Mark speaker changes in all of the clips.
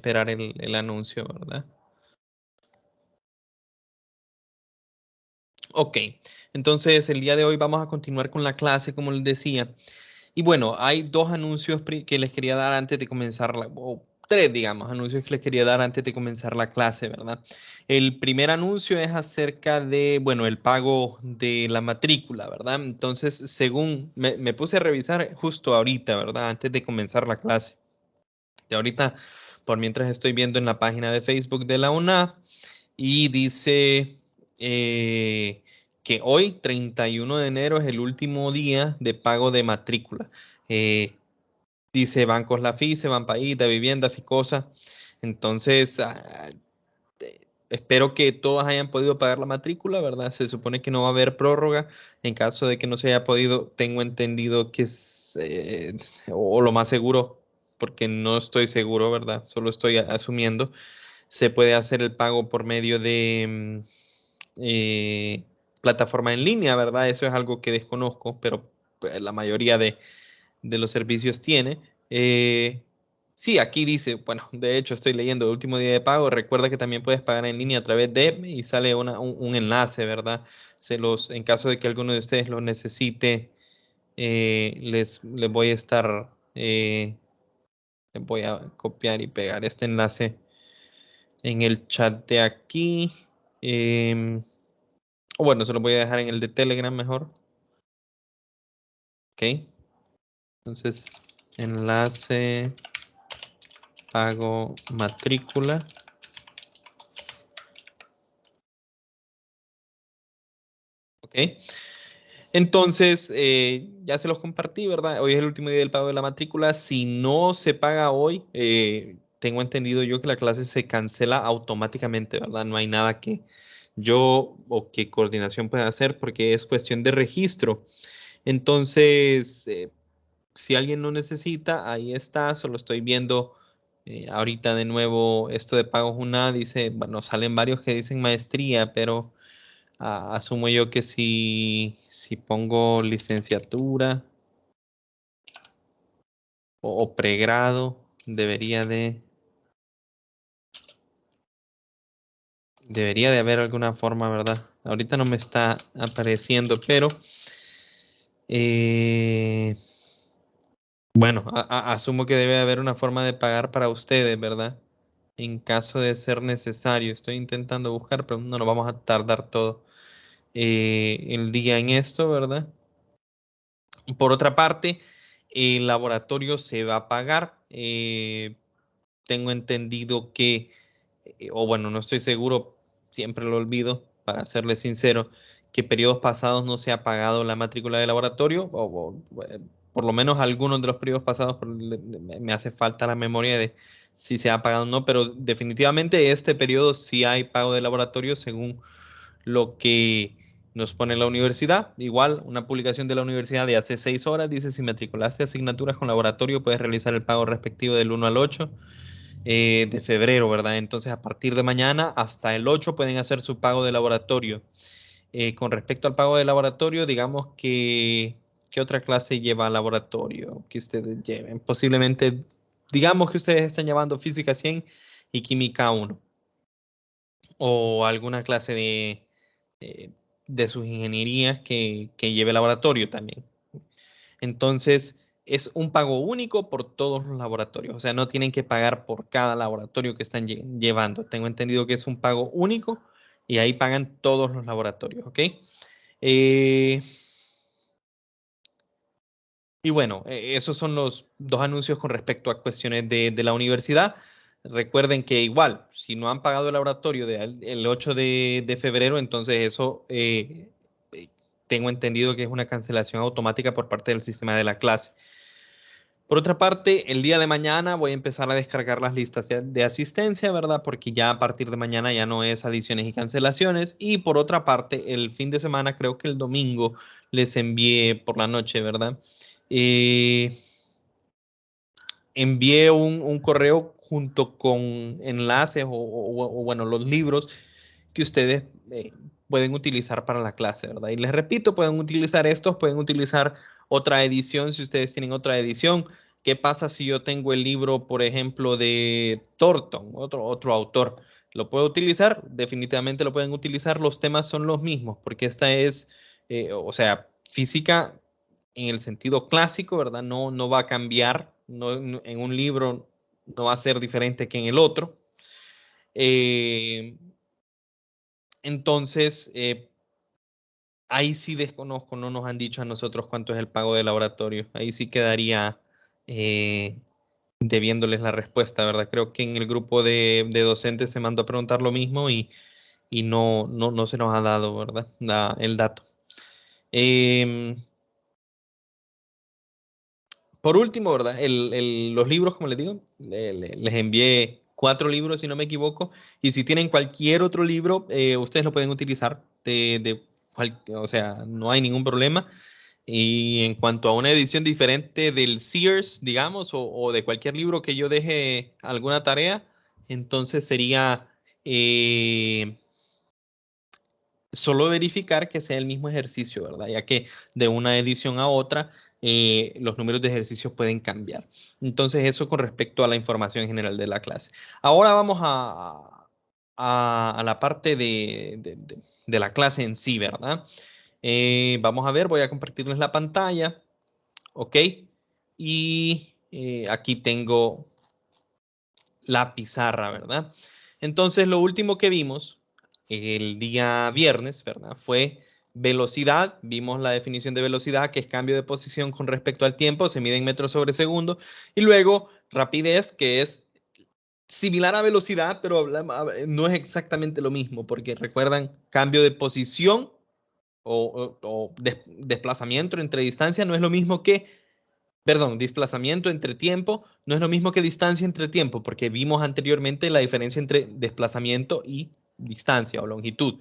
Speaker 1: esperar el anuncio, ¿verdad? Ok, entonces el día de hoy vamos a continuar con la clase, como les decía. Y bueno, hay dos anuncios que les quería dar antes de comenzar, o tres, digamos, anuncios que les quería dar antes de comenzar la clase, ¿verdad? El primer anuncio es acerca de, bueno, el pago de la matrícula, ¿verdad? Entonces, según me puse a revisar justo ahorita, ¿verdad? Antes de comenzar la clase. De ahorita, por mientras estoy viendo en la página de Facebook de la UNA y dice que hoy, 31 de enero, es el último día de pago de matrícula. Dice Bancos La FICE, Banpaís, de Vivienda, Ficosa. Entonces, espero que todos hayan podido pagar la matrícula, ¿verdad? Se supone que no va a haber prórroga. En caso de que no se haya podido, tengo entendido que es, o lo más seguro, porque no estoy seguro, ¿verdad? Solo estoy asumiendo, se puede hacer el pago por medio de plataforma en línea, ¿verdad? Eso es algo que desconozco, pero pues, la mayoría de los servicios tiene. Sí, aquí dice, bueno, de hecho estoy leyendo el último día de pago. Recuerda que también puedes pagar en línea a través de y sale un enlace, ¿verdad? En caso de que alguno de ustedes lo necesite, les voy a estar, les voy a copiar y pegar este enlace en el chat de aquí. O bueno, se lo voy a dejar en el de Telegram mejor. Ok. Entonces, enlace, pago, matrícula. Ok. Entonces, ya se los compartí, ¿verdad? Hoy es el último día del pago de la matrícula. Si no se paga hoy, tengo entendido yo que la clase se cancela automáticamente, ¿verdad? No hay nada que yo o que coordinación pueda hacer porque es cuestión de registro. Entonces, si alguien lo necesita, ahí está, solo estoy viendo ahorita de nuevo esto de pagos UNA, dice, bueno, salen varios que dicen maestría, pero asumo yo que si pongo licenciatura o pregrado, debería de haber alguna forma, ¿verdad? Ahorita no me está apareciendo, pero eh, bueno, asumo que debe haber una forma de pagar para ustedes, ¿verdad? En caso de ser necesario. Estoy intentando buscar, pero no nos vamos a tardar todo el día en esto, ¿verdad? Por otra parte, el laboratorio se va a pagar. Tengo entendido que, o bueno, no estoy seguro, siempre lo olvido, para serles sincero, que periodos pasados no se ha pagado la matrícula de laboratorio, por lo menos algunos de los periodos pasados, me hace falta la memoria de si se ha pagado o no, pero definitivamente este periodo sí hay pago de laboratorio según lo que nos pone la universidad. Igual, una publicación de la universidad de hace 6 horas dice, si matriculaste asignaturas con laboratorio, puedes realizar el pago respectivo del 1 al 8 de febrero, ¿verdad? Entonces, a partir de mañana hasta el 8 pueden hacer su pago de laboratorio. Con respecto al pago de laboratorio, digamos que, ¿qué otra clase lleva laboratorio que ustedes lleven? Posiblemente, digamos que ustedes están llevando física 100 y química 1 o alguna clase eh, de sus ingenierías que lleve laboratorio también. Entonces, es un pago único por todos los laboratorios. O sea, no tienen que pagar por cada laboratorio que están llevando. Tengo entendido que es un pago único y ahí pagan todos los laboratorios, ¿ok? Eh, y bueno, esos son los dos anuncios con respecto a cuestiones de la universidad. Recuerden que igual, si no han pagado el laboratorio el 8 de febrero, entonces eso tengo entendido que es una cancelación automática por parte del sistema de la clase. Por otra parte, el día de mañana voy a empezar a descargar las listas de asistencia, ¿verdad? Porque ya a partir de mañana ya no es adiciones y cancelaciones. Y por otra parte, el fin de semana, creo que el domingo, les envié por la noche, ¿verdad? Eh, envié un correo junto con enlaces bueno, los libros que ustedes pueden utilizar para la clase, ¿verdad? Y les repito, pueden utilizar estos, pueden utilizar otra edición si ustedes tienen otra edición. ¿Qué pasa si yo tengo el libro, por ejemplo, de Thornton, otro autor? ¿Lo puedo utilizar? Definitivamente lo pueden utilizar. Los temas son los mismos, porque esta es, o sea, física en el sentido clásico, ¿verdad? No va a cambiar. En un libro no va a ser diferente que en el otro. Eh, entonces, ahí sí desconozco, no nos han dicho a nosotros cuánto es el pago de laboratorio. Ahí sí quedaría eh, debiéndoles la respuesta, ¿verdad? Creo que en el grupo de docentes se mandó a preguntar lo mismo y no se nos ha dado, ¿verdad? El dato. Em, por último, ¿verdad? Los libros, como les digo, les envié 4 libros, si no me equivoco, y si tienen cualquier otro libro, ustedes lo pueden utilizar o sea, no hay ningún problema. Y en cuanto a una edición diferente del Sears, digamos, o de cualquier libro que yo deje alguna tarea, entonces sería eh, solo verificar que sea el mismo ejercicio, ¿verdad? Ya que de una edición a otra los números de ejercicios pueden cambiar. Entonces eso con respecto a la información general de la clase. Ahora vamos a la parte de la clase en sí, ¿verdad? Vamos a ver, voy a compartirles la pantalla. ¿Ok? Y aquí tengo la pizarra, ¿verdad? Entonces, lo último que vimos el día viernes, ¿verdad? Fue velocidad. Vimos la definición de velocidad, que es cambio de posición con respecto al tiempo, se mide en metros sobre segundo. Y luego, rapidez, que es similar a velocidad, pero no es exactamente lo mismo, porque recuerdan, cambio de posición o desplazamiento entre distancia no es lo mismo que perdón, desplazamiento entre tiempo no es lo mismo que distancia entre tiempo, porque vimos anteriormente la diferencia entre desplazamiento y distancia o longitud.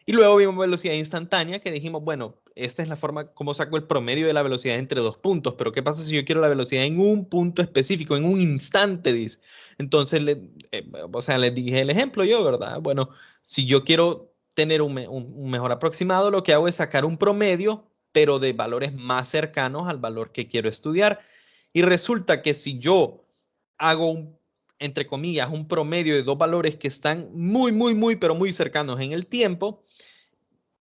Speaker 1: Y luego vimos velocidad instantánea, que dijimos, bueno, esta es la forma como saco el promedio de la velocidad entre dos puntos, pero ¿qué pasa si yo quiero la velocidad en un punto específico, en un instante, dice? Entonces, o sea, les dije el ejemplo yo, ¿verdad? Bueno, si yo quiero tener un mejor aproximado, lo que hago es sacar un promedio, pero de valores más cercanos al valor que quiero estudiar. Y resulta que si yo hago entre comillas, un promedio de dos valores que están pero muy cercanos en el tiempo,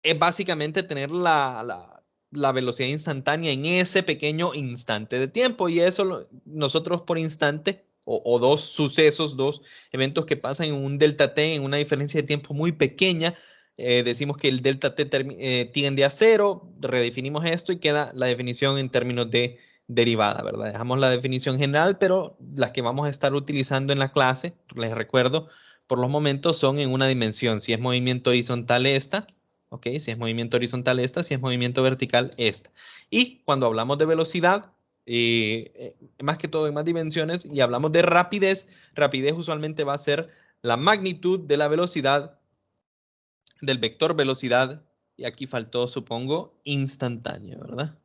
Speaker 1: es básicamente tener la velocidad instantánea en ese pequeño instante de tiempo. Y eso nosotros por instante, o dos sucesos, dos eventos que pasan en un delta t, en una diferencia de tiempo muy pequeña, decimos que el delta t tiende a cero, redefinimos esto y queda la definición en términos de derivada, ¿verdad? Dejamos la definición general, pero las que vamos a estar utilizando en la clase, les recuerdo, por los momentos son en una dimensión. Si es movimiento horizontal esta, ¿ok? Si es movimiento horizontal esta, si es movimiento vertical esta. Y cuando hablamos de velocidad, más que todo en más dimensiones, y hablamos de rapidez, rapidez usualmente va a ser la magnitud de la velocidad del vector velocidad, y aquí faltó, supongo, instantáneo, ¿verdad?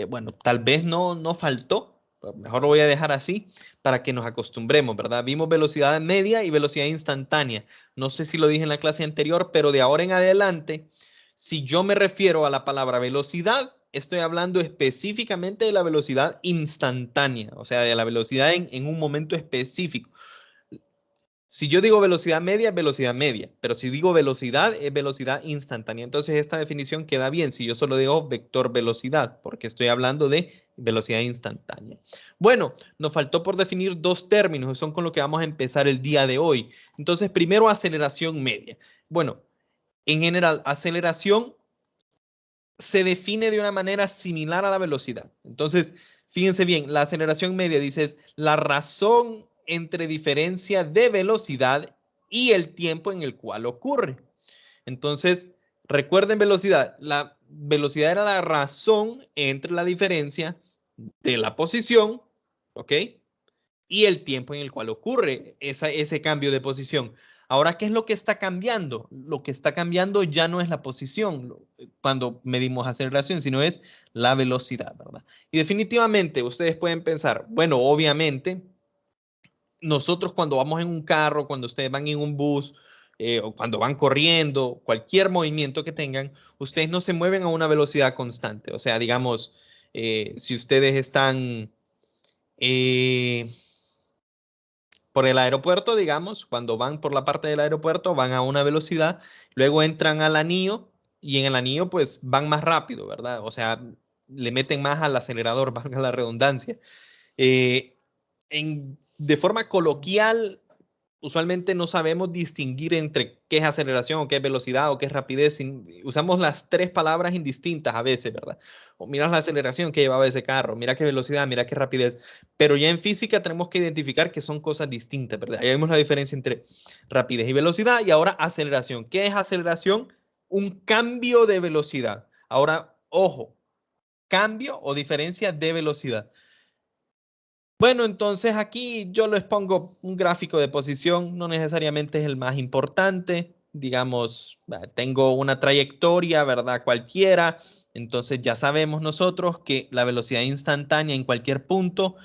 Speaker 1: Bueno, tal vez no faltó, pero mejor lo voy a dejar así para que nos acostumbremos, ¿verdad? Vimos velocidad media y velocidad instantánea. No sé si lo dije en la clase anterior, pero de ahora en adelante, si yo me refiero a la palabra velocidad, estoy hablando específicamente de la velocidad instantánea, o sea, de la velocidad en un momento específico. Si yo digo velocidad media, es velocidad media, pero si digo velocidad, es velocidad instantánea. Entonces esta definición queda bien si yo solo digo vector velocidad, porque estoy hablando de velocidad instantánea. Bueno, nos faltó por definir dos términos, que son con lo que vamos a empezar el día de hoy. Entonces, primero, aceleración media. Bueno, en general, aceleración se define de una manera similar a la velocidad. Entonces, fíjense bien, la aceleración media dice es la razón entre diferencia de velocidad y el tiempo en el cual ocurre. Entonces, recuerden velocidad. La velocidad era la razón entre la diferencia de la posición, ¿ok? Y el tiempo en el cual ocurre ese cambio de posición. Ahora, ¿qué es lo que está cambiando? Lo que está cambiando ya no es la posición cuando medimos aceleración, sino es la velocidad, ¿verdad? Y definitivamente ustedes pueden pensar, bueno, obviamente, nosotros cuando vamos en un carro, cuando ustedes van en un bus, o cuando van corriendo, cualquier movimiento que tengan, ustedes no se mueven a una velocidad constante. O sea, digamos, si ustedes están por el aeropuerto, digamos, cuando van por la parte del aeropuerto, van a una velocidad, luego entran al anillo y en el anillo pues van más rápido, ¿verdad? O sea, le meten más al acelerador, valga la redundancia. Eh, de forma coloquial, usualmente no sabemos distinguir entre qué es aceleración o qué es velocidad o qué es rapidez. Usamos las tres palabras indistintas a veces, ¿verdad? O mira la aceleración que llevaba ese carro, mira qué velocidad, mira qué rapidez. Pero ya en física tenemos que identificar que son cosas distintas, ¿verdad? Ahí vemos la diferencia entre rapidez y velocidad. Y ahora aceleración. ¿Qué es aceleración? Un cambio de velocidad. Ahora, ojo, cambio o diferencia de velocidad. Bueno, entonces aquí yo les pongo un gráfico de posición, no necesariamente es el más importante, digamos, tengo una trayectoria, ¿verdad? Cualquiera, entonces ya sabemos nosotros que la velocidad instantánea en cualquier punto,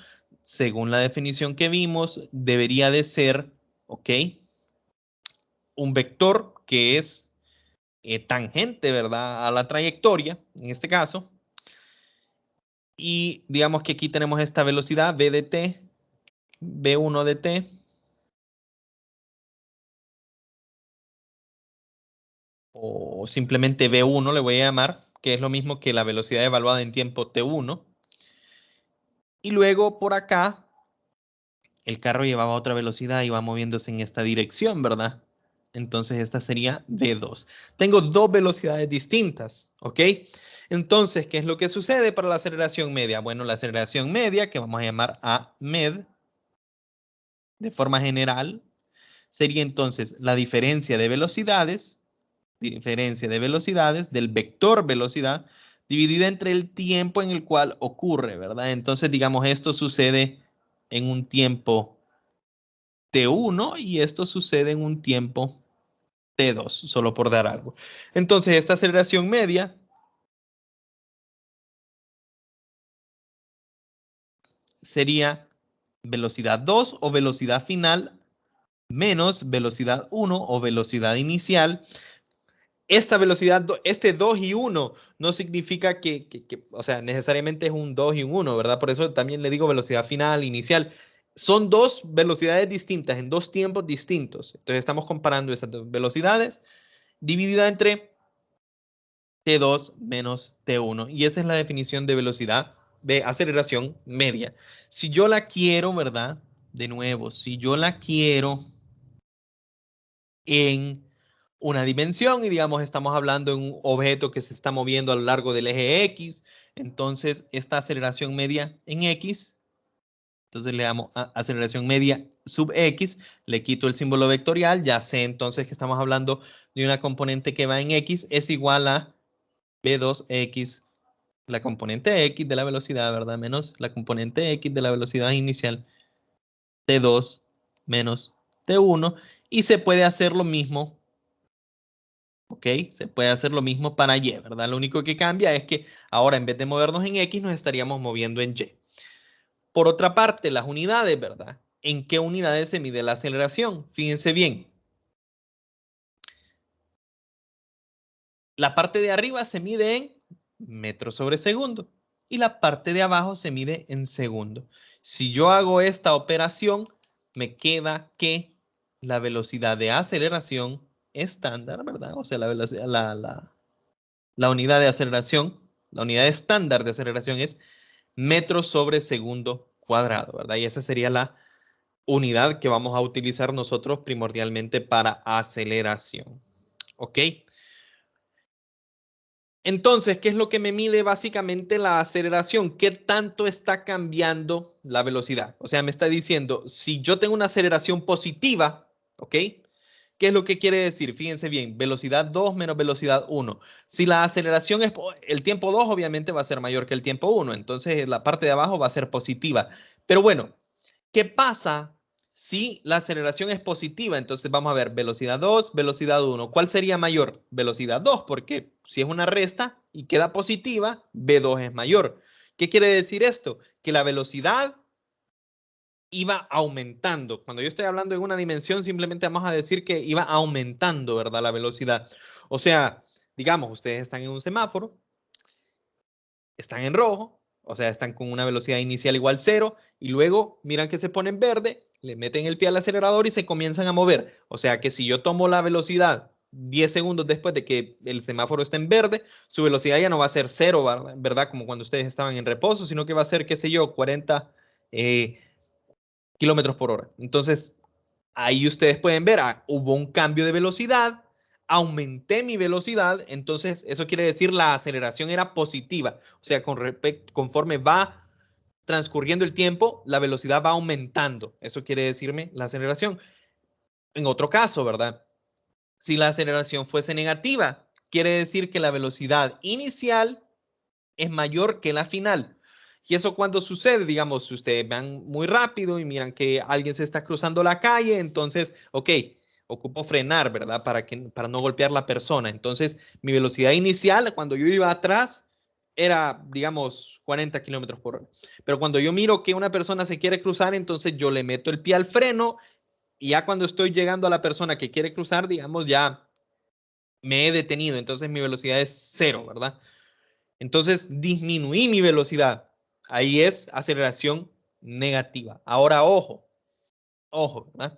Speaker 1: según la definición que vimos, debería de ser, ¿ok? Un vector que es tangente, ¿verdad? A la trayectoria, en este caso, y digamos que aquí tenemos esta velocidad v de t, v1 de t, o simplemente V1 le voy a llamar, que es lo mismo que la velocidad evaluada en tiempo T1. Y luego por acá, el carro llevaba otra velocidad y va moviéndose en esta dirección, ¿verdad? Entonces esta sería V2. Tengo dos velocidades distintas, ¿ok? Entonces, ¿qué es lo que sucede para la aceleración media? Bueno, la aceleración media, que vamos a llamar a med, de forma general, sería entonces la diferencia de velocidades del vector velocidad dividida entre el tiempo en el cual ocurre, ¿verdad? Entonces, digamos, esto sucede en un tiempo T1 y esto sucede en un tiempo T2, solo por dar algo. Entonces, esta aceleración media sería velocidad 2 o velocidad final menos velocidad 1 o velocidad inicial. Esta velocidad, este 2 y 1 no significa o sea, necesariamente es un 2 y un 1, ¿verdad? Por eso también le digo velocidad final, inicial. Son dos velocidades distintas, en dos tiempos distintos. Entonces estamos comparando esas dos velocidades dividida entre T2 menos T1. Y esa es la definición de velocidad de aceleración media. Si yo la quiero, ¿verdad? De nuevo, si yo la quiero en una dimensión y digamos estamos hablando de un objeto que se está moviendo a lo largo del eje X, entonces esta aceleración media en X, entonces le damos a aceleración media sub X, le quito el símbolo vectorial, ya sé entonces que estamos hablando de una componente que va en X, es igual a B2X, la componente X de la velocidad, ¿verdad? Menos la componente X de la velocidad inicial, T2 menos T1, y se puede hacer lo mismo. ¿Ok? Se puede hacer lo mismo para Y, ¿verdad? Lo único que cambia es que ahora en vez de movernos en X, nos estaríamos moviendo en Y. Por otra parte, las unidades, ¿verdad? ¿En qué unidades se mide la aceleración? Fíjense bien. La parte de arriba se mide en metros sobre segundo y la parte de abajo se mide en segundo. Si yo hago esta operación, me queda que la velocidad de aceleración estándar, ¿verdad? O sea, la velocidad, la unidad de aceleración, la unidad estándar de aceleración es metros sobre segundo cuadrado, ¿verdad? Y esa sería la unidad que vamos a utilizar nosotros primordialmente para aceleración. ¿Ok? Entonces, ¿qué es lo que me mide básicamente la aceleración? ¿Qué tanto está cambiando la velocidad? O sea, me está diciendo, si yo tengo una aceleración positiva, ¿ok? ¿Qué es lo que quiere decir? Fíjense bien, velocidad 2 menos velocidad 1. Si la aceleración es, el tiempo 2 obviamente va a ser mayor que el tiempo 1, entonces la parte de abajo va a ser positiva. Pero bueno, ¿qué pasa si la aceleración es positiva? Entonces vamos a ver velocidad 2, velocidad 1. ¿Cuál sería mayor? Velocidad 2, porque si es una resta y queda positiva, V2 es mayor. ¿Qué quiere decir esto? Que la velocidad iba aumentando. Cuando yo estoy hablando en una dimensión, simplemente vamos a decir que iba aumentando, ¿verdad? La velocidad. O sea, digamos, ustedes están en un semáforo, están en rojo, O sea, están con una velocidad inicial igual 0 y luego miran que se pone en verde, le meten el pie al acelerador y se comienzan a mover. O sea que si yo tomo la velocidad 10 segundos después de que el semáforo esté en verde, su velocidad ya no va a ser 0, ¿verdad? Como cuando ustedes estaban en reposo, sino que va a ser, qué sé yo, 40 kilómetros por hora. Entonces, ahí ustedes pueden ver, hubo un cambio de velocidad, aumenté mi velocidad, entonces eso quiere decir la aceleración era positiva. O sea, conforme va transcurriendo el tiempo, la velocidad va aumentando. Eso quiere decirme la aceleración. En otro caso, ¿verdad? Si la aceleración fuese negativa, quiere decir que la velocidad inicial es mayor que la final. Y eso cuando sucede, digamos, si ustedes van muy rápido y miran que alguien se está cruzando la calle, entonces, ok, ocupo frenar, ¿verdad? Para no golpear la persona. Entonces, mi velocidad inicial, cuando yo iba atrás, era, digamos, 40 kilómetros por hora. Pero cuando yo miro que una persona se quiere cruzar, entonces yo le meto el pie al freno y ya cuando estoy llegando a la persona que quiere cruzar, digamos, ya me he detenido. Entonces, mi velocidad es 0, ¿verdad? Entonces disminuí mi velocidad. Ahí es aceleración negativa. Ahora, ojo, ¿verdad?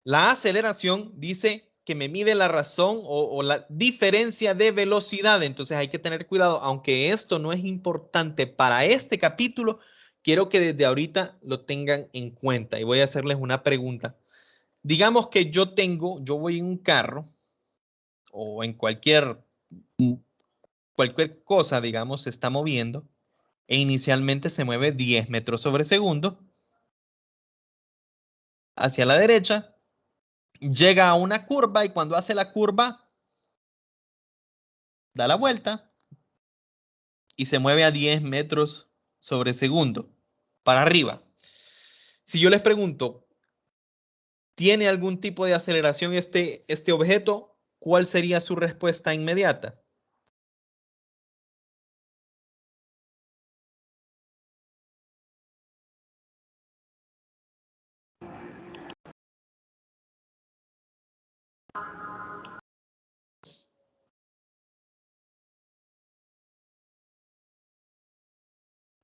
Speaker 1: La aceleración dice que me mide la razón o la diferencia de velocidad. Entonces hay que tener cuidado. Aunque esto no es importante para este capítulo, quiero que desde ahorita lo tengan en cuenta. Y voy a hacerles una pregunta. Digamos que yo voy en un carro o en cualquier cosa, digamos, se está moviendo e inicialmente se mueve 10 metros sobre segundo hacia la derecha, llega a una curva y cuando hace la curva da la vuelta y se mueve a 10 metros sobre segundo para arriba. Si yo les pregunto, ¿tiene algún tipo de aceleración este objeto? ¿Cuál sería su respuesta inmediata?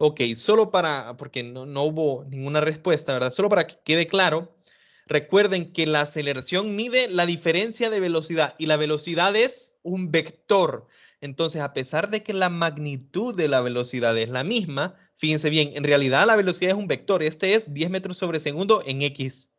Speaker 1: Ok, porque no hubo ninguna respuesta, ¿verdad? Solo para que quede claro, recuerden que la aceleración mide la diferencia de velocidad y la velocidad es un vector. Entonces, a pesar de que la magnitud de la velocidad es la misma, fíjense bien, en realidad la velocidad es un vector. Este es 10 metros sobre segundo en X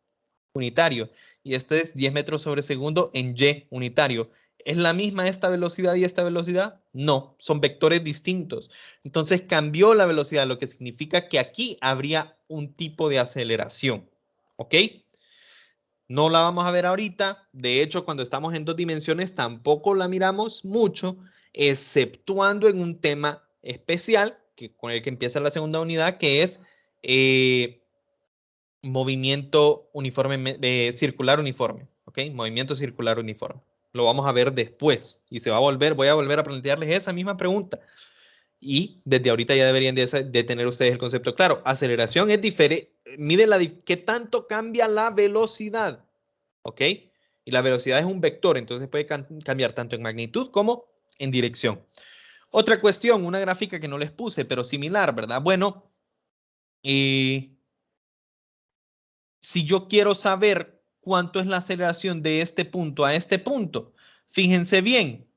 Speaker 1: unitario y este es 10 metros sobre segundo en Y unitario. ¿Es la misma esta velocidad y esta velocidad? No, son vectores distintos. Entonces cambió la velocidad, lo que significa que aquí habría un tipo de aceleración. ¿Ok? No la vamos a ver ahorita. De hecho, cuando estamos en dos dimensiones tampoco la miramos mucho, exceptuando en un tema especial con el que empieza la segunda unidad, que es movimiento uniforme, circular uniforme, ¿ok? Movimiento circular uniforme. Lo vamos a ver después y voy a volver a plantearles esa misma pregunta. Y desde ahorita ya deberían de tener ustedes el concepto claro. Aceleración es diferente, mide qué tanto cambia la velocidad, ¿ok? Y la velocidad es un vector, entonces puede cambiar tanto en magnitud como en dirección. Otra cuestión, una gráfica que no les puse, pero similar, ¿verdad? Bueno, si yo quiero saber cuánto es la aceleración de este punto a este punto, fíjense bien,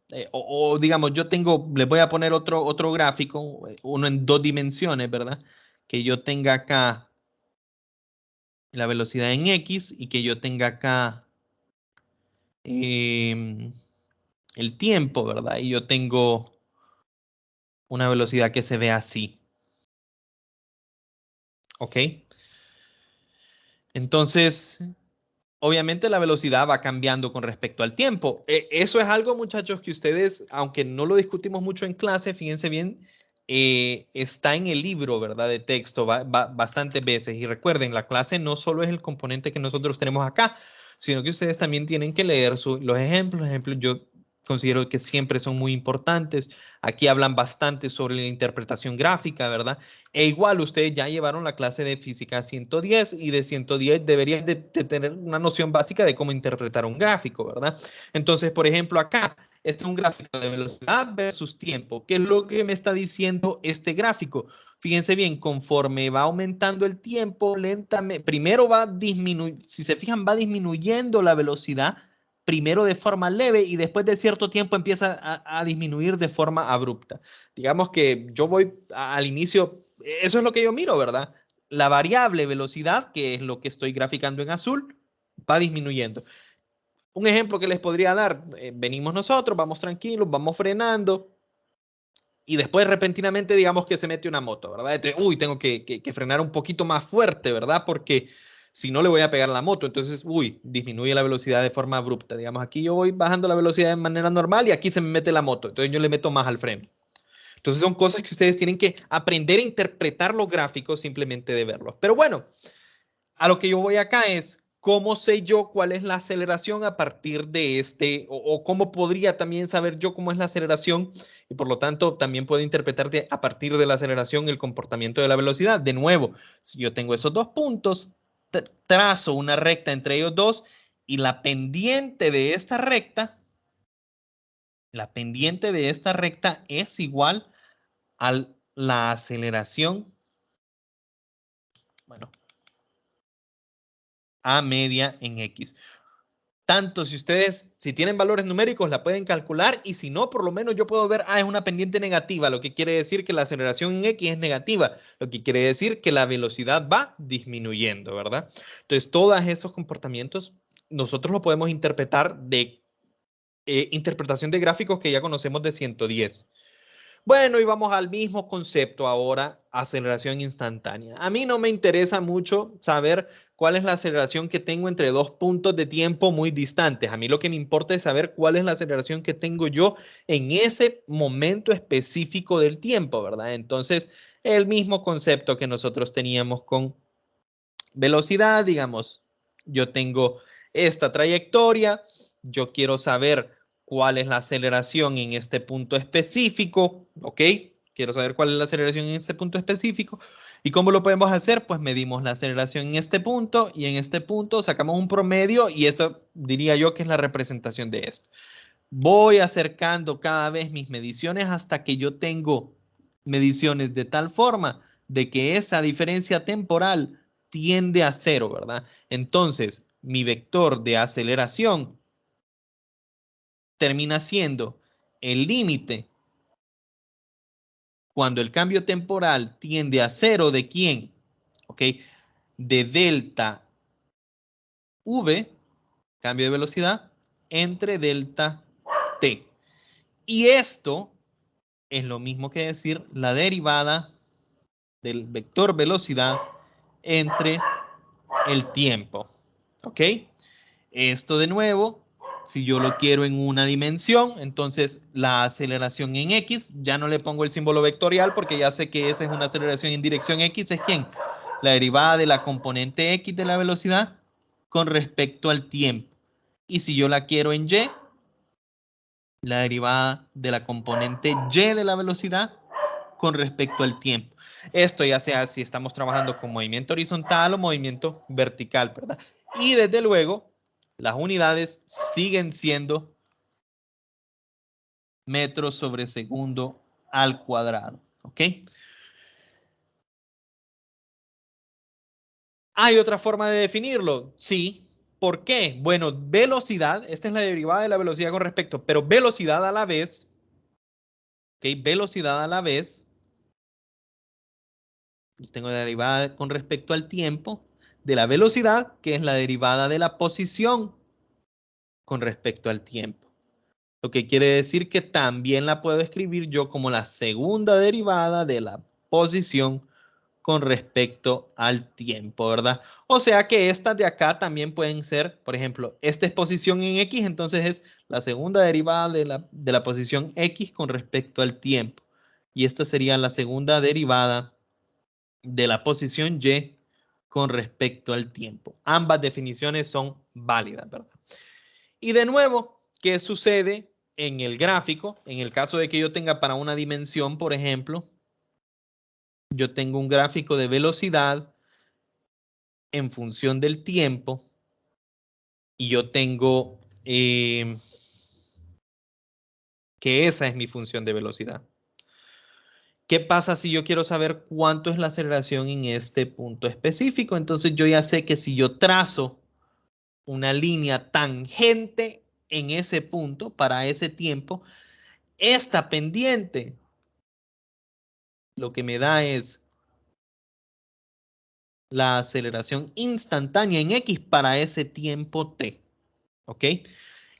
Speaker 1: digamos, les voy a poner otro gráfico, uno en dos dimensiones, ¿verdad? Que yo tenga acá la velocidad en X y que yo tenga acá em, el tiempo, ¿verdad? Y yo tengo una velocidad que se ve así, ¿ok? Entonces, obviamente la velocidad va cambiando con respecto al tiempo. Eso es algo, muchachos, que ustedes, aunque no lo discutimos mucho en clase, fíjense bien, está en el libro, ¿verdad? De texto bastantes veces. Y recuerden, la clase no solo es el componente que nosotros tenemos acá, sino que ustedes también tienen que leer los ejemplos. Ejemplos, yo considero que siempre son muy importantes. Aquí hablan bastante sobre la interpretación gráfica, ¿verdad? E igual ustedes ya llevaron la clase de física 110 y de 110 deberían de tener una noción básica de cómo interpretar un gráfico, ¿verdad? Entonces, por ejemplo, acá Este es un gráfico de velocidad versus tiempo. ¿Qué es lo que me está diciendo este gráfico? Fíjense bien, conforme va aumentando el tiempo, lentamente, primero va disminuyendo, si se fijan, va disminuyendo la velocidad, primero de forma leve y después de cierto tiempo empieza a disminuir de forma abrupta. Digamos que yo voy al inicio, eso es lo que yo miro, ¿verdad? La variable velocidad, que es lo que estoy graficando en azul, va disminuyendo. Un ejemplo que les podría dar, venimos nosotros, vamos tranquilos, vamos frenando y después repentinamente digamos que se mete una moto, ¿verdad? Entonces, uy, tengo que frenar un poquito más fuerte, ¿verdad? Porque si no le voy a pegar a la moto, entonces, uy, disminuye la velocidad de forma abrupta. Digamos, aquí yo voy bajando la velocidad de manera normal y aquí se me mete la moto, entonces yo le meto más al freno. Entonces son cosas que ustedes tienen que aprender a interpretar los gráficos simplemente de verlos. Pero bueno, a lo que yo voy acá es, ¿cómo sé yo cuál es la aceleración a partir de o cómo podría también saber yo cómo es la aceleración? Y por lo tanto, también puedo interpretar a partir de la aceleración el comportamiento de la velocidad. De nuevo, si yo tengo esos dos puntos, trazo una recta entre ellos dos y la pendiente de esta recta es igual a la aceleración, bueno, a media en X. Tanto si ustedes, si tienen valores numéricos, la pueden calcular y si no, por lo menos yo puedo ver, es una pendiente negativa, lo que quiere decir que la aceleración en X es negativa, lo que quiere decir que la velocidad va disminuyendo, ¿verdad? Entonces, todos esos comportamientos nosotros lo podemos interpretar de interpretación de gráficos que ya conocemos de 110. Bueno, y vamos al mismo concepto ahora, aceleración instantánea. A mí no me interesa mucho saber cuál es la aceleración que tengo entre dos puntos de tiempo muy distantes. A mí lo que me importa es saber cuál es la aceleración que tengo yo en ese momento específico del tiempo, ¿verdad? Entonces, el mismo concepto que nosotros teníamos con velocidad, digamos, yo tengo esta trayectoria, yo quiero saber cuál es la aceleración en este punto específico, ¿ok? Quiero saber cuál es la aceleración en este punto específico. ¿Y cómo lo podemos hacer? Pues medimos la aceleración en este punto y en este punto sacamos un promedio y eso diría yo que es la representación de esto. Voy acercando cada vez mis mediciones hasta que yo tengo mediciones de tal forma de que esa diferencia temporal tiende a cero, ¿verdad? Entonces, mi vector de aceleración termina siendo el límite cuando el cambio temporal tiende a cero de quién, ¿ok? De delta V, cambio de velocidad, entre delta T. Y esto es lo mismo que decir la derivada del vector velocidad entre el tiempo. ¿Ok? Esto de nuevo, si yo lo quiero en una dimensión, entonces la aceleración en X, ya no le pongo el símbolo vectorial porque ya sé que esa es una aceleración en dirección X, es ¿quién? La derivada de la componente X de la velocidad con respecto al tiempo. Y si yo la quiero en Y, la derivada de la componente Y de la velocidad con respecto al tiempo. Esto ya sea si estamos trabajando con movimiento horizontal o movimiento vertical, ¿verdad? Y desde luego, las unidades siguen siendo metros sobre segundo al cuadrado, ¿ok? ¿Hay otra forma de definirlo? Sí. ¿Por qué? Bueno, velocidad, esta es la derivada de la velocidad con respecto, pero velocidad a la vez, ¿ok? Velocidad a la vez, tengo la derivada con respecto al tiempo de la velocidad, que es la derivada de la posición con respecto al tiempo. Lo que quiere decir que también la puedo escribir yo como la segunda derivada de la posición con respecto al tiempo, ¿verdad? O sea que estas de acá también pueden ser, por ejemplo, esta es posición en X, entonces es la segunda derivada de la posición X con respecto al tiempo. Y esta sería la segunda derivada de la posición Y con respecto al tiempo. Ambas definiciones son válidas, ¿verdad? Y de nuevo, ¿qué sucede en el gráfico? En el caso de que yo tenga para una dimensión, por ejemplo, yo tengo un gráfico de velocidad en función del tiempo y yo tengo que esa es mi función de velocidad. ¿Qué pasa si yo quiero saber cuánto es la aceleración en este punto específico? Entonces yo ya sé que si yo trazo una línea tangente en ese punto para ese tiempo, esta pendiente lo que me da es la aceleración instantánea en X para ese tiempo T. ¿Ok?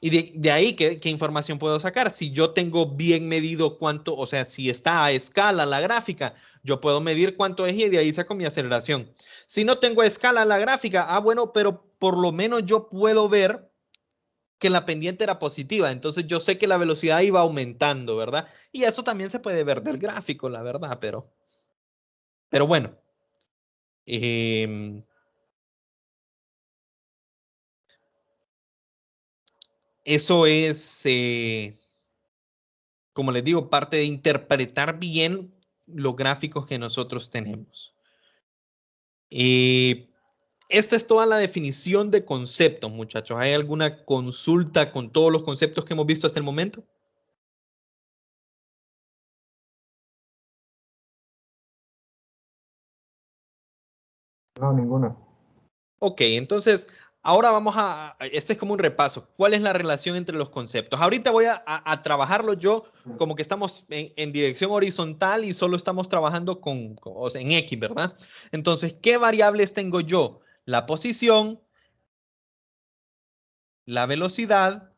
Speaker 1: Y de ahí, ¿qué información puedo sacar? Si yo tengo bien medido cuánto, o sea, si está a escala la gráfica, yo puedo medir cuánto es y de ahí saco mi aceleración. Si no tengo a escala la gráfica, bueno, pero por lo menos yo puedo ver que la pendiente era positiva. Entonces yo sé que la velocidad iba aumentando, ¿verdad? Y eso también se puede ver del gráfico, la verdad, pero bueno. Eh, Eso es, como les digo, parte de interpretar bien los gráficos que nosotros tenemos. Esta es toda la definición de conceptos, muchachos. ¿Hay alguna consulta con todos los conceptos que hemos visto hasta el momento?
Speaker 2: No, ninguna.
Speaker 1: Ok, entonces ahora vamos este es como un repaso. ¿Cuál es la relación entre los conceptos? Ahorita voy a trabajarlo yo como que estamos en dirección horizontal y solo estamos trabajando o sea, en X, ¿verdad? Entonces, ¿qué variables tengo yo? La posición, la velocidad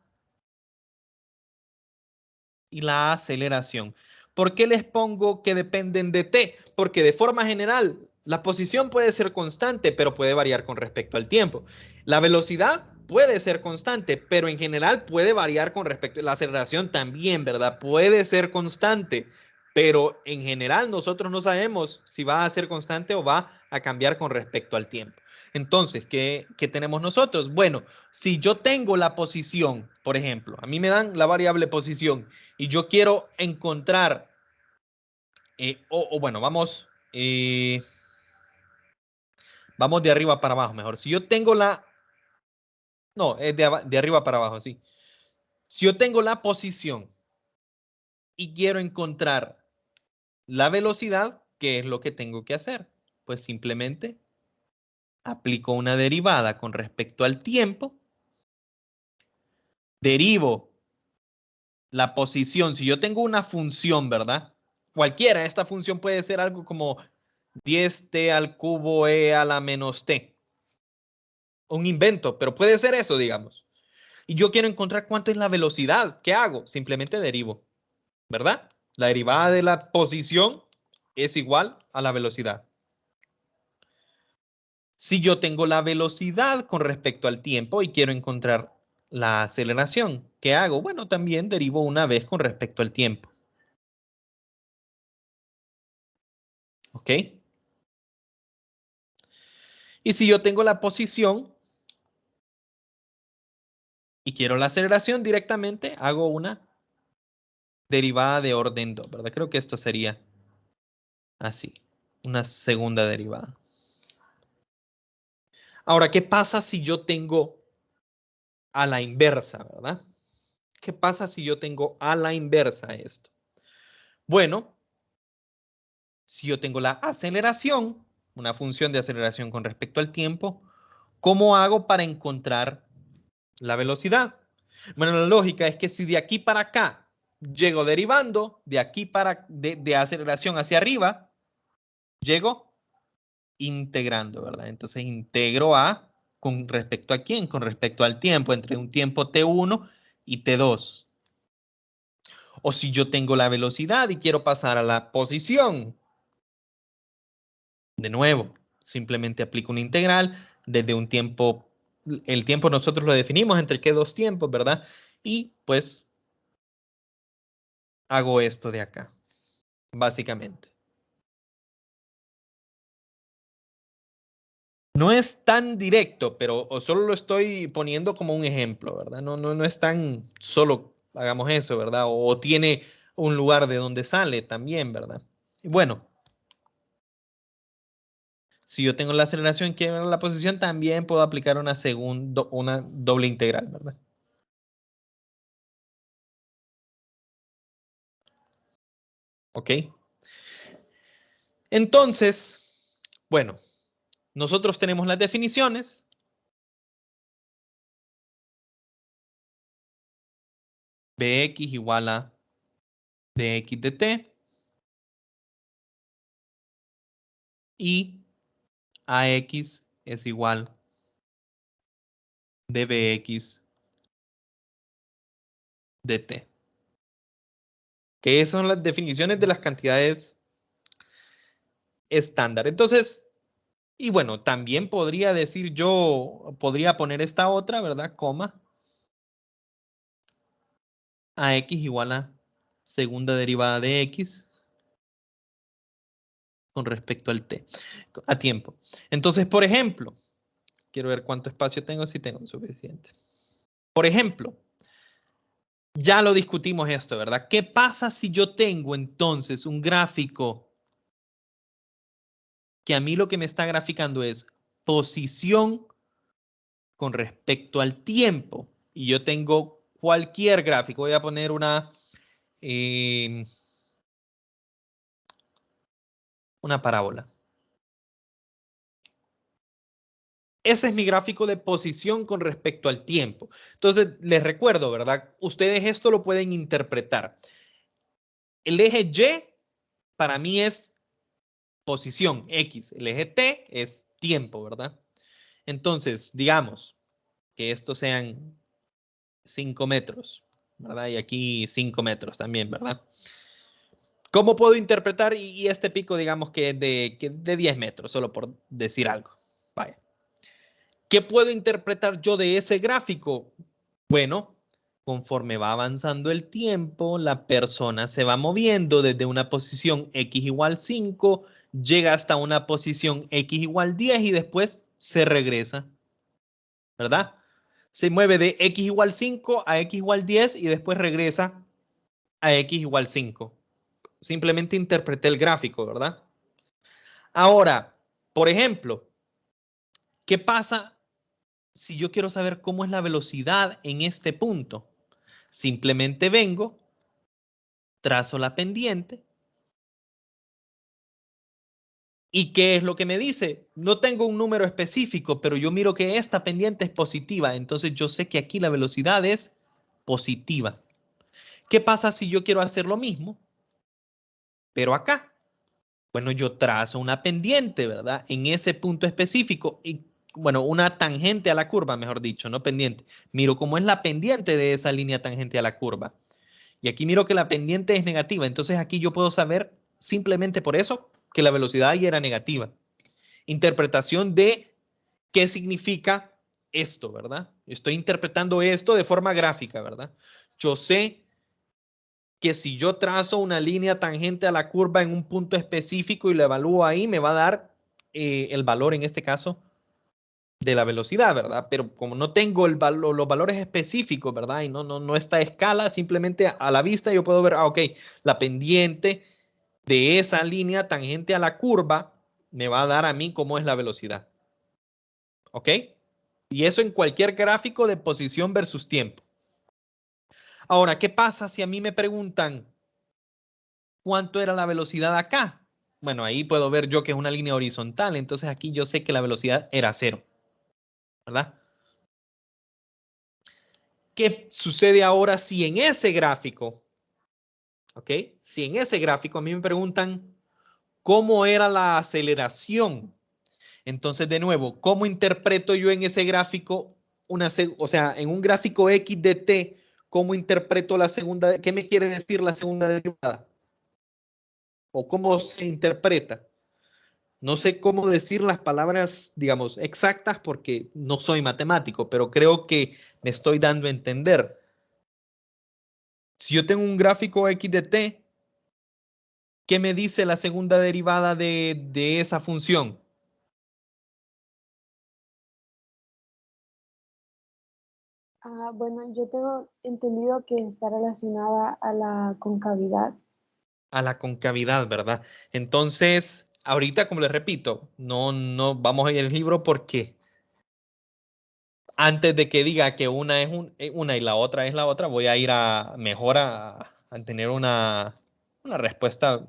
Speaker 1: y la aceleración. ¿Por qué les pongo que dependen de t? Porque de forma general, la posición puede ser constante, pero puede variar con respecto al tiempo. La velocidad puede ser constante, pero en general puede variar con respecto a la aceleración también, ¿verdad? Puede ser constante, pero en general nosotros no sabemos si va a ser constante o va a cambiar con respecto al tiempo. Entonces, ¿qué tenemos nosotros? Bueno, si yo tengo la posición, por ejemplo, a mí me dan la variable posición y yo quiero encontrar, bueno, vamos de arriba para abajo, mejor. Si yo tengo no, es de arriba para abajo, sí. Si yo tengo la posición y quiero encontrar la velocidad, ¿qué es lo que tengo que hacer? Pues simplemente aplico una derivada con respecto al tiempo, derivo la posición. Si yo tengo una función, ¿verdad? Cualquiera, esta función puede ser algo como 10t al cubo e a la menos t. Un invento, pero puede ser eso, digamos. Y yo quiero encontrar cuánto es la velocidad. ¿Qué hago? Simplemente derivo, ¿verdad? La derivada de la posición es igual a la velocidad. Si yo tengo la velocidad con respecto al tiempo y quiero encontrar la aceleración, ¿qué hago? Bueno, también derivo una vez con respecto al tiempo. ¿Ok? Y si yo tengo la posición y quiero la aceleración directamente, hago una derivada de orden 2, ¿verdad? Creo que esto sería así, una segunda derivada. Ahora, ¿qué pasa si yo tengo a la inversa, verdad? ¿Qué pasa si yo tengo a la inversa esto? Bueno, si yo tengo la aceleración, una función de aceleración con respecto al tiempo, ¿cómo hago para encontrar la velocidad? Bueno, la lógica es que si de aquí para acá llego derivando, de aquí de aceleración hacia arriba, llego integrando, ¿verdad? Entonces integro ¿con respecto a quién? Con respecto al tiempo, entre un tiempo t1 y t2. O si yo tengo la velocidad y quiero pasar a la posición, de nuevo, simplemente aplico una integral desde un tiempo, el tiempo nosotros lo definimos entre qué dos tiempos, ¿verdad? Y pues hago esto de acá, básicamente. No es tan directo, pero solo lo estoy poniendo como un ejemplo, ¿verdad? No es tan solo hagamos eso, ¿verdad? O tiene un lugar de donde sale también, ¿verdad? Y bueno, si yo tengo la aceleración y quiero la posición, también puedo aplicar una doble integral, ¿verdad? ¿Ok? Entonces, bueno, nosotros tenemos las definiciones. Bx igual a dx de t. Y ax es igual de bx de t. Que esas son las definiciones de las cantidades estándar. Entonces, y bueno, también podría decir yo, podría poner esta otra, ¿verdad? Coma. Ax igual a segunda derivada de x con respecto al t, a tiempo. Entonces, por ejemplo, quiero ver cuánto espacio tengo, si tengo suficiente. Por ejemplo, ya lo discutimos esto, ¿verdad? ¿Qué pasa si yo tengo entonces un gráfico que a mí lo que me está graficando es posición con respecto al tiempo? Y yo tengo cualquier gráfico, voy a poner eh, una parábola. Ese es mi gráfico de posición con respecto al tiempo. Entonces, les recuerdo, ¿verdad? Ustedes esto lo pueden interpretar. El eje Y para mí es posición X. El eje T es tiempo, ¿verdad? Entonces, digamos que estos sean 5 metros, ¿verdad? Y aquí 5 metros también, ¿verdad? ¿Cómo puedo interpretar? Y este pico, digamos que es de 10 metros, solo por decir algo. Vaya. ¿Qué puedo interpretar yo de ese gráfico? Bueno, conforme va avanzando el tiempo, la persona se va moviendo desde una posición x igual 5, llega hasta una posición x igual 10 y después se regresa, ¿verdad? Se mueve de x igual 5 a x igual 10 y después regresa a x igual 5. Simplemente interpreté el gráfico, ¿verdad? Ahora, por ejemplo, ¿qué pasa si yo quiero saber cómo es la velocidad en este punto? Simplemente vengo, trazo la pendiente. ¿Y qué es lo que me dice? No tengo un número específico, pero yo miro que esta pendiente es positiva. Entonces yo sé que aquí la velocidad es positiva. ¿Qué pasa si yo quiero hacer lo mismo, pero acá? Bueno, yo trazo una pendiente, ¿verdad? En ese punto específico. Y bueno, una tangente a la curva, mejor dicho, no pendiente. Miro cómo es la pendiente de esa línea tangente a la curva. Y aquí miro que la pendiente es negativa. Entonces aquí yo puedo saber simplemente por eso que la velocidad ahí era negativa. Interpretación de qué significa esto, ¿verdad? Estoy interpretando esto de forma gráfica, ¿verdad? Yo sé que si yo trazo una línea tangente a la curva en un punto específico y lo evalúo ahí, me va a dar el valor, en este caso, de la velocidad, ¿verdad? Pero como no tengo los valores específicos, ¿verdad? Y no está a escala, simplemente a la vista yo puedo ver, ok, la pendiente de esa línea tangente a la curva me va a dar a mí cómo es la velocidad. ¿Ok? Y eso en cualquier gráfico de posición versus tiempo. Ahora, ¿qué pasa si a mí me preguntan cuánto era la velocidad acá? Bueno, ahí puedo ver yo que es una línea horizontal, entonces aquí yo sé que la velocidad era 0, ¿verdad? ¿Qué sucede ahora si en ese gráfico, ¿ok? Si en ese gráfico a mí me preguntan cómo era la aceleración. Entonces, de nuevo, ¿cómo interpreto yo en ese gráfico o sea, en un gráfico X de t, cómo interpreto la segunda, qué me quiere decir la segunda derivada? ¿O cómo se interpreta? No sé cómo decir las palabras, digamos, exactas porque no soy matemático, pero creo que me estoy dando a entender. Si yo tengo un gráfico X de t, ¿qué me dice la segunda derivada de esa función?
Speaker 3: Bueno, yo tengo entendido que está relacionada a la concavidad.
Speaker 1: A la concavidad, ¿verdad? Entonces, ahorita, como les repito, no vamos a ir al libro porque antes de que diga que una es una y la otra es la otra, voy a ir a mejor a tener una respuesta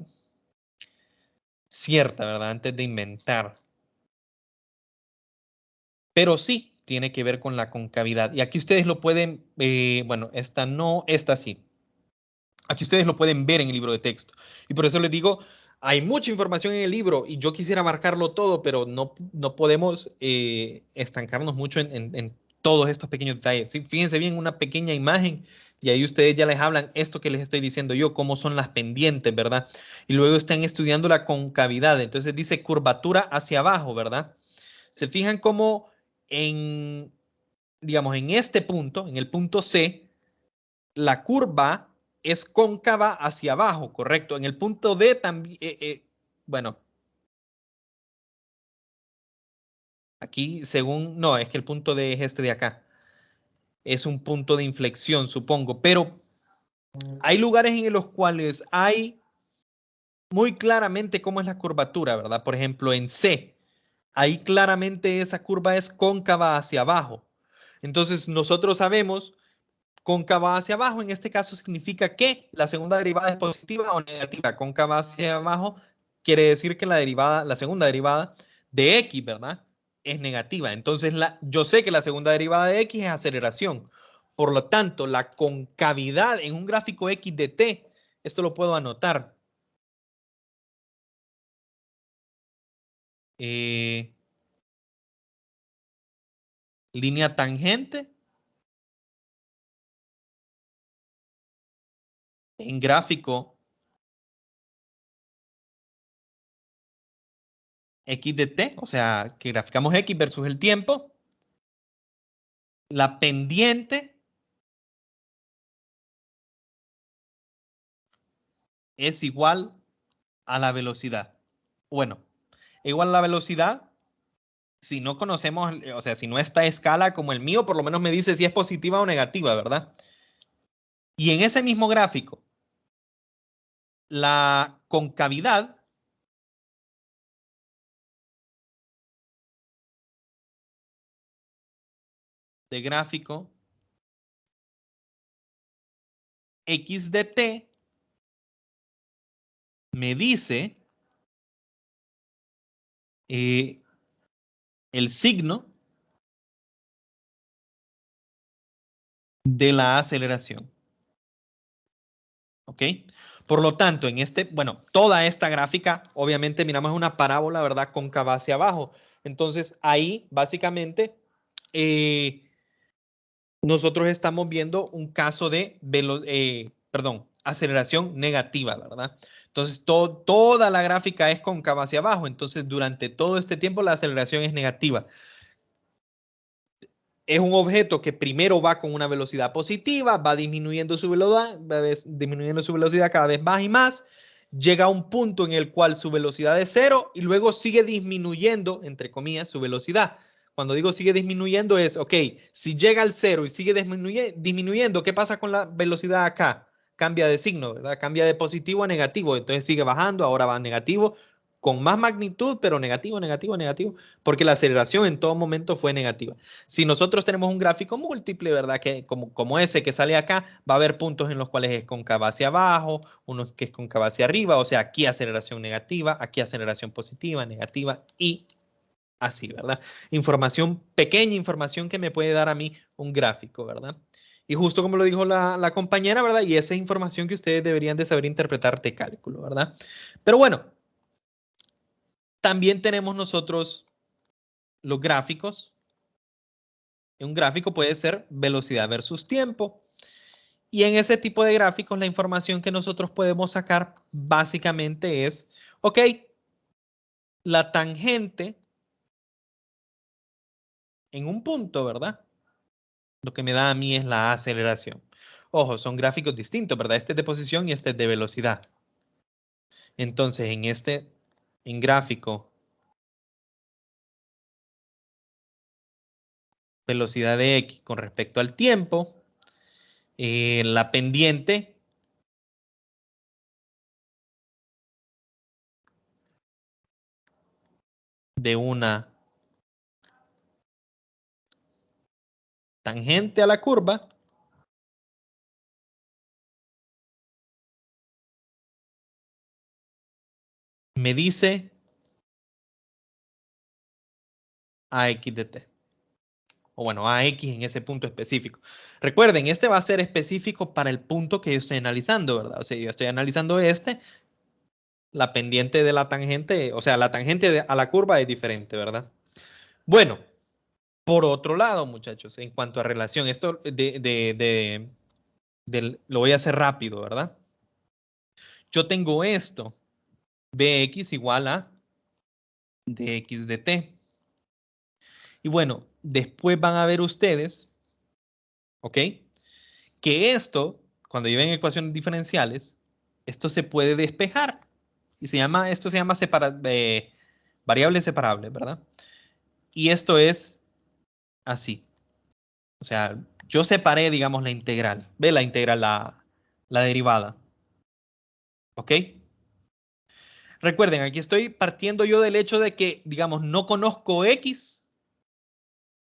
Speaker 1: cierta, ¿verdad? Antes de inventar. Pero sí tiene que ver con la concavidad. Y aquí ustedes lo pueden, bueno, esta no, esta sí. Aquí ustedes lo pueden ver en el libro de texto. Y por eso les digo, hay mucha información en el libro y yo quisiera abarcarlo todo, pero no podemos estancarnos mucho en todos estos pequeños detalles. Sí, fíjense bien, una pequeña imagen y ahí ustedes ya les hablan esto que les estoy diciendo yo, cómo son las pendientes, ¿verdad? Y luego están estudiando la concavidad. Entonces dice curvatura hacia abajo, ¿verdad? Se fijan cómo en, digamos, en este punto, en el punto C, la curva es cóncava hacia abajo, correcto. En el punto D también, bueno, aquí según, no, es que el punto D es este de acá. Es un punto de inflexión, supongo, pero hay lugares en los cuales hay muy claramente cómo es la curvatura, ¿verdad? Por ejemplo, en C, ahí claramente esa curva es cóncava hacia abajo. Entonces, nosotros sabemos cóncava hacia abajo, en este caso significa que la segunda derivada es positiva o negativa. Cóncava hacia abajo quiere decir que la segunda derivada de x, ¿verdad? Es negativa. Entonces, yo sé que la segunda derivada de x es aceleración. Por lo tanto, la concavidad en un gráfico x de t, esto lo puedo anotar. Eh, línea tangente en gráfico x de t, o sea, que graficamos x versus el tiempo. La pendiente es igual a la velocidad. Bueno, igual a la velocidad, si no conocemos, o sea, si no está a escala como el mío, por lo menos me dice si es positiva o negativa, ¿verdad? Y en ese mismo gráfico, la concavidad de gráfico x de t me dice el signo de la aceleración. ¿Ok? Por lo tanto, en bueno, toda esta gráfica, obviamente miramos una parábola, ¿verdad? Cóncava hacia abajo. Entonces, ahí, básicamente, nosotros estamos viendo un caso de, perdón, aceleración negativa, ¿verdad? Entonces, toda la gráfica es cóncava hacia abajo. Entonces, durante todo este tiempo, la aceleración es negativa. Es un objeto que primero va con una velocidad positiva, va disminuyendo su velocidad cada vez más y más, llega a un punto en el cual su velocidad es cero y luego sigue disminuyendo, entre comillas, su velocidad. Cuando digo sigue disminuyendo es, ok, si llega al cero y sigue disminuyendo, ¿qué pasa con la velocidad acá? Cambia de signo, ¿verdad? Cambia de positivo a negativo, entonces sigue bajando, ahora va a negativo, con más magnitud, pero negativo, negativo, negativo, porque la aceleración en todo momento fue negativa. Si nosotros tenemos un gráfico múltiple, ¿verdad? Que como ese que sale acá, va a haber puntos en los cuales es cóncava hacia abajo, unos que es cóncava hacia arriba, o sea, aquí aceleración negativa, aquí aceleración positiva, negativa y así, ¿verdad? Información, pequeña información que me puede dar a mí un gráfico, ¿verdad? Y justo como lo dijo la compañera, ¿verdad? Y esa es información que ustedes deberían de saber interpretar de cálculo, ¿verdad? Pero bueno, también tenemos nosotros los gráficos. Un gráfico puede ser velocidad versus tiempo. Y en ese tipo de gráficos, la información que nosotros podemos sacar básicamente es, ok, la tangente en un punto, ¿verdad? Lo que me da a mí es la aceleración. Ojo, son gráficos distintos, ¿verdad? Este es de posición y este es de velocidad. Entonces, en gráfico, velocidad de x con respecto al tiempo, la pendiente de una tangente a la curva me dice AX de t. O bueno, AX en ese punto específico. Recuerden, este va a ser específico para el punto que yo estoy analizando, ¿verdad? O sea, yo estoy analizando la pendiente de la tangente, o sea, la tangente a la curva es diferente, ¿verdad? Bueno, por otro lado, muchachos, en cuanto a relación, esto lo voy a hacer rápido, ¿verdad? Yo tengo esto, Bx igual a dx de t. Y bueno, después van a ver ustedes, ¿ok? Que esto, cuando lleven ecuaciones diferenciales, esto se puede despejar. Y esto se llama variables separables, ¿verdad? Y esto es así. O sea, yo separé, digamos, la integral. ¿Ve la integral, la derivada? ¿Ok? Recuerden, aquí estoy partiendo yo del hecho de que, digamos, no conozco x,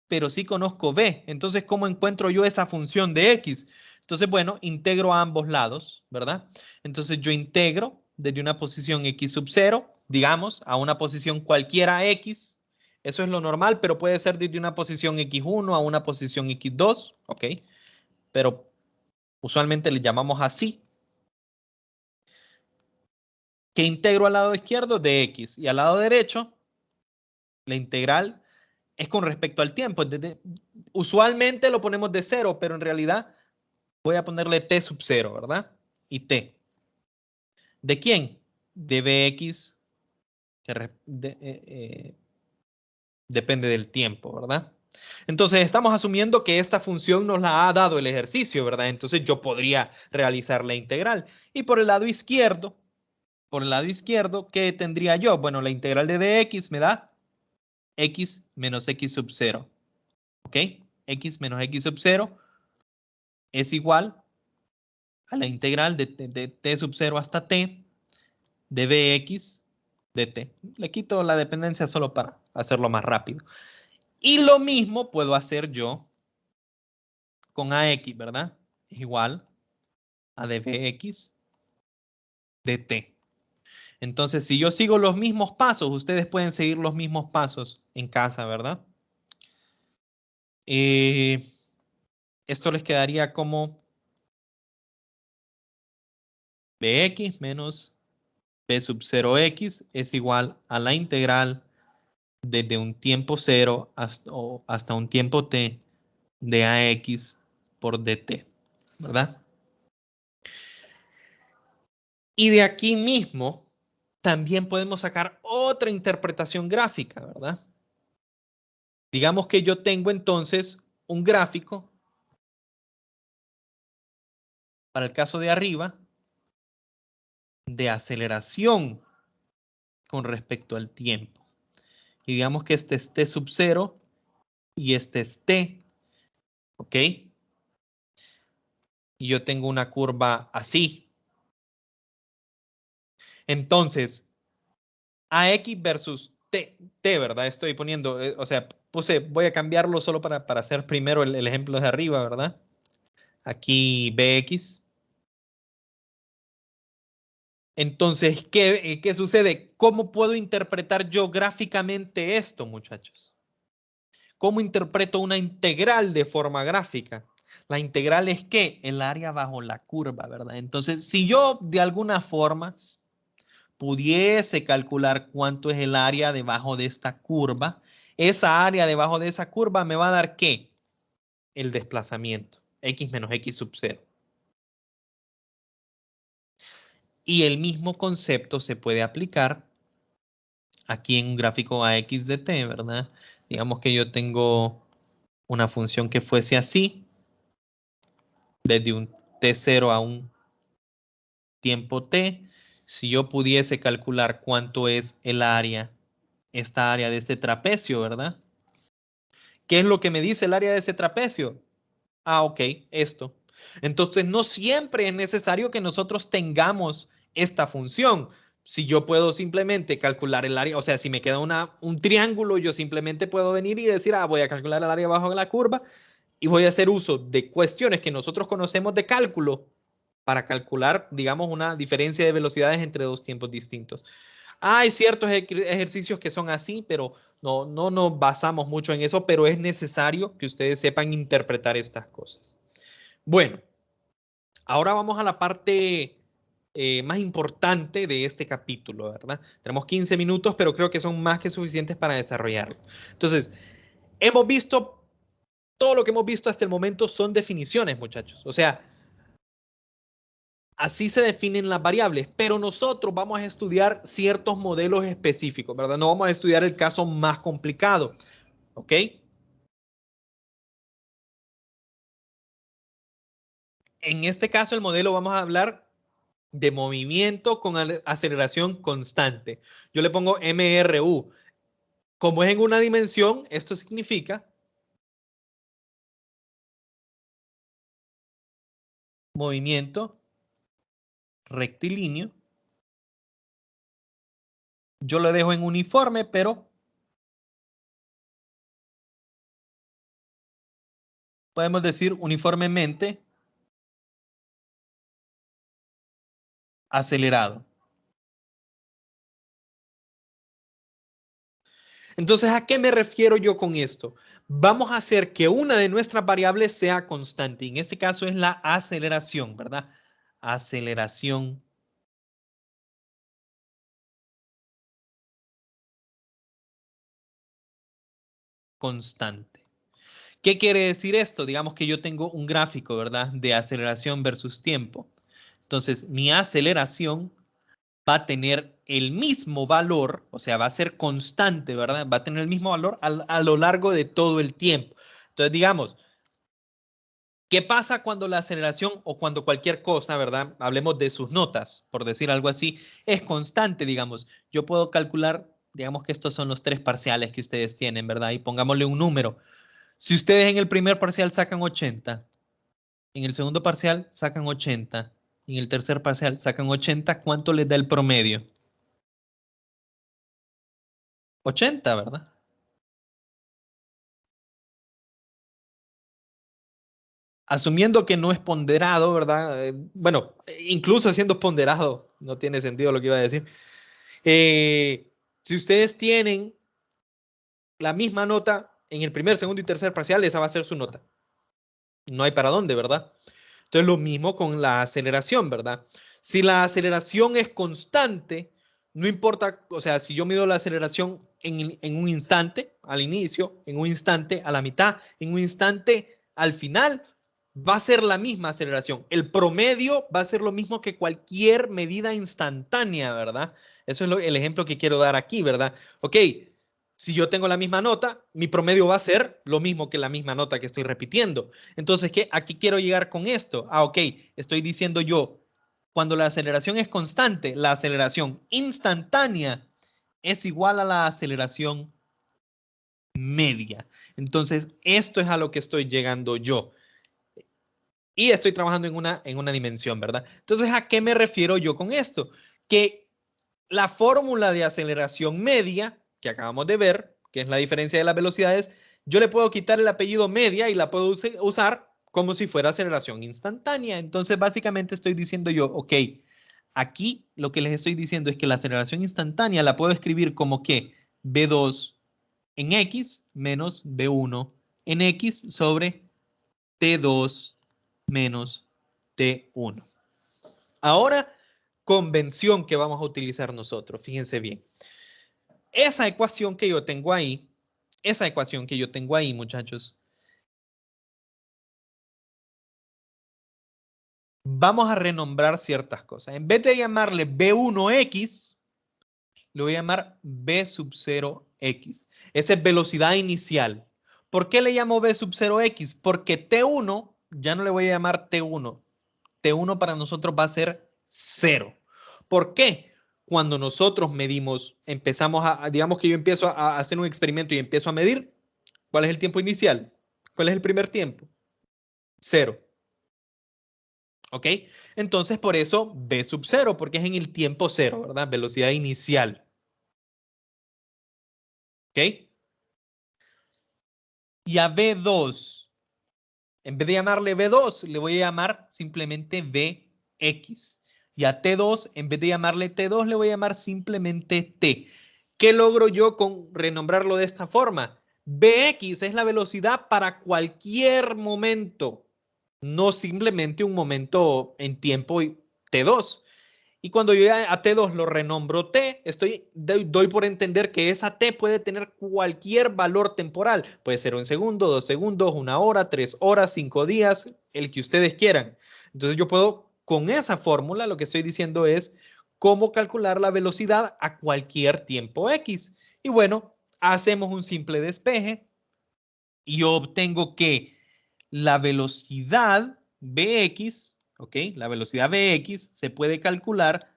Speaker 1: pero sí conozco b. Entonces, ¿cómo encuentro yo esa función de x? Entonces, bueno, integro a ambos lados, ¿verdad? Entonces, yo integro desde una posición x sub 0, digamos, a una posición cualquiera x. Eso es lo normal, pero puede ser desde una posición x1 a una posición x2, ¿ok? Pero usualmente le llamamos así. Que integro al lado izquierdo de x y al lado derecho, la integral es con respecto al tiempo. Usualmente lo ponemos de 0, pero en realidad voy a ponerle t sub 0, ¿verdad? Y t. ¿De quién? De bx, que depende del tiempo, ¿verdad? Entonces estamos asumiendo que esta función nos la ha dado el ejercicio, ¿verdad? Entonces yo podría realizar la integral. Y por el lado izquierdo, ¿qué tendría yo? Bueno, la integral de dx me da x menos x sub 0. ¿Ok? X menos x sub 0 es igual a la integral de t sub 0 hasta t de bx de t. Le quito la dependencia solo para hacerlo más rápido. Y lo mismo puedo hacer yo con ax, ¿verdad? Es igual a dbx de t. Entonces, si yo sigo los mismos pasos, ustedes pueden seguir los mismos pasos en casa, ¿verdad? Esto les quedaría como bx menos b sub 0x es igual a la integral desde un tiempo 0 hasta un tiempo t de ax por dt, ¿verdad? Y de aquí mismo también podemos sacar otra interpretación gráfica, ¿verdad? Digamos que yo tengo entonces un gráfico, para el caso de arriba, de aceleración con respecto al tiempo. Y digamos que este es t sub 0 y este es t, ¿ok? Y yo tengo una curva así. Entonces, AX versus T, ¿verdad? Estoy poniendo, o sea, voy a cambiarlo solo para hacer primero el ejemplo de arriba, ¿verdad? Aquí BX. Entonces, ¿qué sucede? ¿Cómo puedo interpretar yo gráficamente esto, muchachos? ¿Cómo interpreto una integral de forma gráfica? La integral es ¿qué? El área bajo la curva, ¿verdad? Entonces, si yo de alguna forma pudiese calcular cuánto es el área debajo de esta curva, esa área debajo de esa curva me va a dar ¿qué? El desplazamiento, x menos x sub 0. Y el mismo concepto se puede aplicar aquí en un gráfico ax de t, ¿verdad? Digamos que yo tengo una función que fuese así, desde un t0 a un tiempo t. Si yo pudiese calcular cuánto es el área, esta área de este trapecio, ¿verdad? ¿Qué es lo que me dice el área de ese trapecio? Ah, ok, esto. Entonces, no siempre es necesario que nosotros tengamos esta función. Si yo puedo simplemente calcular el área, o sea, si me queda un triángulo, yo simplemente puedo venir y decir, voy a calcular el área bajo la curva y voy a hacer uso de cuestiones que nosotros conocemos de cálculo para calcular, digamos, una diferencia de velocidades entre dos tiempos distintos. Hay ciertos ejercicios que son así, pero no nos basamos mucho en eso, pero es necesario que ustedes sepan interpretar estas cosas. Bueno, ahora vamos a la parte más importante de este capítulo, ¿verdad? Tenemos 15 minutos, pero creo que son más que suficientes para desarrollarlo. Entonces, hemos visto, todo lo que hemos visto hasta el momento son definiciones, muchachos. O sea, así se definen las variables, pero nosotros vamos a estudiar ciertos modelos específicos, ¿verdad? No vamos a estudiar el caso más complicado, ¿ok? En este caso, el modelo vamos a hablar de movimiento con aceleración constante. Yo le pongo MRU. Como es en una dimensión, esto significa movimiento rectilíneo. Yo lo dejo en uniforme, pero podemos decir uniformemente acelerado. Entonces, ¿a qué me refiero yo con esto? Vamos a hacer que una de nuestras variables sea constante. En este caso es la aceleración, ¿verdad? Aceleración constante. ¿Qué quiere decir esto? Digamos que yo tengo un gráfico, ¿verdad? De aceleración versus tiempo. Entonces, mi aceleración va a tener el mismo valor, o sea, va a ser constante, ¿verdad? Va a tener el mismo valor a lo largo de todo el tiempo. Entonces, digamos, ¿qué pasa cuando la aceleración o cuando cualquier cosa, ¿verdad? Hablemos de sus notas, por decir algo así, es constante, digamos. Yo puedo calcular, digamos que estos son los 3 parciales que ustedes tienen, ¿verdad? Y pongámosle un número. Si ustedes en el primer parcial sacan 80, en el segundo parcial sacan 80, en el tercer parcial sacan 80, ¿cuánto les da el promedio? 80, ¿verdad? Asumiendo que no es ponderado, ¿verdad? Bueno, incluso siendo ponderado, no tiene sentido lo que iba a decir. Si ustedes tienen la misma nota en el primer, segundo y tercer parcial, esa va a ser su nota. No hay para dónde, ¿verdad? Entonces, lo mismo con la aceleración, ¿verdad? Si la aceleración es constante, no importa, o sea, si yo mido la aceleración en un instante, al inicio, en un instante, a la mitad, en un instante, al final, va a ser la misma aceleración. El promedio va a ser lo mismo que cualquier medida instantánea, ¿verdad? Eso es el ejemplo que quiero dar aquí, ¿verdad? Ok, si yo tengo la misma nota, mi promedio va a ser lo mismo que la misma nota que estoy repitiendo. Entonces, ¿qué? Aquí quiero llegar con esto. Ok, estoy diciendo yo, cuando la aceleración es constante, la aceleración instantánea es igual a la aceleración media. Entonces, esto es a lo que estoy llegando yo. Y estoy trabajando en una dimensión, ¿verdad? Entonces, ¿a qué me refiero yo con esto? Que la fórmula de aceleración media que acabamos de ver, que es la diferencia de las velocidades, yo le puedo quitar el apellido media y la puedo usar como si fuera aceleración instantánea. Entonces, básicamente estoy diciendo yo, ok, aquí lo que les estoy diciendo es que la aceleración instantánea la puedo escribir como que V2 en X menos V1 en X sobre T2 menos T1. Ahora, convención que vamos a utilizar nosotros. Fíjense bien. Esa ecuación que yo tengo ahí, muchachos, vamos a renombrar ciertas cosas. En vez de llamarle B1X, le voy a llamar B sub 0X. Esa es velocidad inicial. ¿Por qué le llamo B sub 0X? Porque T1, ya no le voy a llamar T1. T1 para nosotros va a ser 0. ¿Por qué? Cuando nosotros medimos, digamos que yo empiezo a hacer un experimento y empiezo a medir, ¿cuál es el tiempo inicial? ¿Cuál es el primer tiempo? 0. ¿Ok? Entonces, por eso B sub 0, porque es en el tiempo 0, ¿verdad? Velocidad inicial. ¿Ok? Y a B2, en vez de llamarle B2, le voy a llamar simplemente VX. Y a T2, en vez de llamarle T2, le voy a llamar simplemente T. ¿Qué logro yo con renombrarlo de esta forma? Bx es la velocidad para cualquier momento, no simplemente un momento en tiempo T2. Y cuando yo a T2 lo renombro T, doy por entender que esa T puede tener cualquier valor temporal. Puede ser 1 segundo, 2 segundos, 1 hora, 3 horas, 5 días, el que ustedes quieran. Entonces yo puedo, con esa fórmula, lo que estoy diciendo es cómo calcular la velocidad a cualquier tiempo X. Y bueno, hacemos un simple despeje y yo obtengo que la velocidad Bx, ¿ok? La velocidad Bx se puede calcular,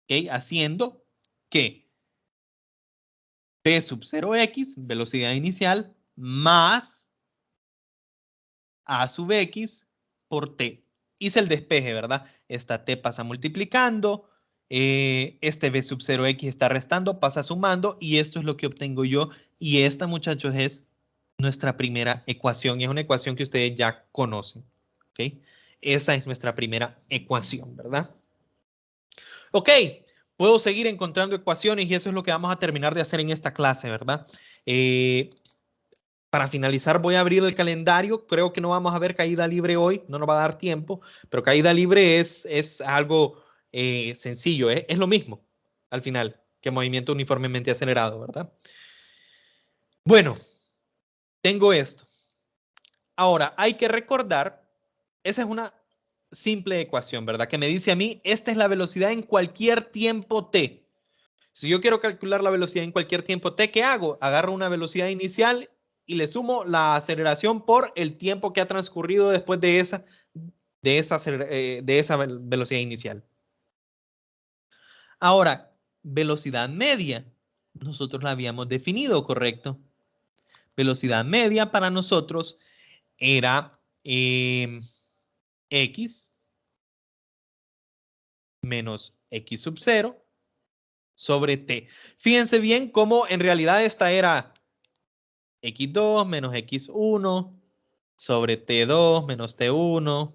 Speaker 1: ¿ok? Haciendo que P sub 0x, velocidad inicial, más A sub x por T. Hice el despeje, ¿verdad? Esta T pasa multiplicando, este B sub 0x está restando, pasa sumando, y esto es lo que obtengo yo. Y esta, muchachos, es nuestra primera ecuación, y es una ecuación que ustedes ya conocen, ¿ok? Esa es nuestra primera ecuación, ¿verdad? Ok, puedo seguir encontrando ecuaciones y eso es lo que vamos a terminar de hacer en esta clase, ¿verdad? Para finalizar voy a abrir el calendario. Creo que no vamos a ver caída libre hoy, no nos va a dar tiempo, pero caída libre es algo sencillo, es lo mismo al final que movimiento uniformemente acelerado, ¿verdad? Bueno, tengo esto. Ahora, hay que recordar, esa es una simple ecuación, ¿verdad? Que me dice a mí, esta es la velocidad en cualquier tiempo t. Si yo quiero calcular la velocidad en cualquier tiempo t, ¿qué hago? Agarro una velocidad inicial y le sumo la aceleración por el tiempo que ha transcurrido después de esa velocidad inicial. Ahora, velocidad media. Nosotros la habíamos definido, ¿correcto? Velocidad media para nosotros era x menos x sub 0 sobre t. Fíjense bien cómo en realidad esta era x2 menos x1 sobre t2 menos t1,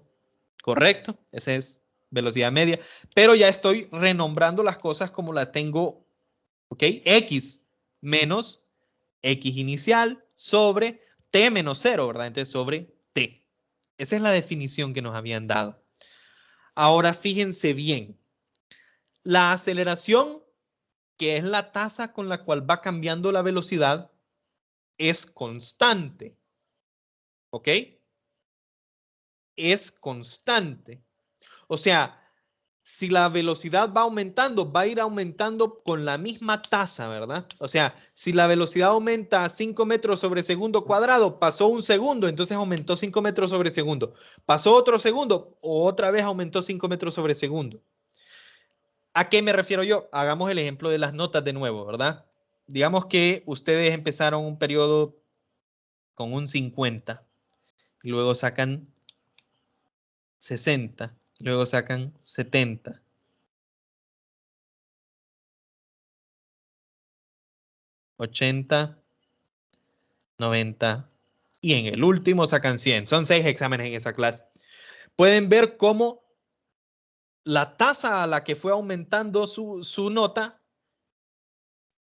Speaker 1: ¿correcto? Esa es velocidad media, pero ya estoy renombrando las cosas como las tengo, ¿ok? X menos x inicial sobre t menos 0, ¿verdad? Entonces sobre t. Esa es la definición que nos habían dado. Ahora fíjense bien, la aceleración, que es la tasa con la cual va cambiando la velocidad, es constante. ¿Ok? Es constante. O sea, si la velocidad va aumentando, va a ir aumentando con la misma tasa, ¿verdad? O sea, si la velocidad aumenta a 5 metros sobre segundo cuadrado, pasó un segundo, entonces aumentó 5 metros sobre segundo. Pasó otro segundo, otra vez aumentó 5 metros sobre segundo. ¿A qué me refiero yo? Hagamos el ejemplo de las notas de nuevo, ¿verdad? Digamos que ustedes empezaron un periodo con un 50 y luego sacan 60, luego sacan 70. 80, 90 y en el último sacan 100. Son 6 exámenes en esa clase. Pueden ver cómo la tasa a la que fue aumentando su nota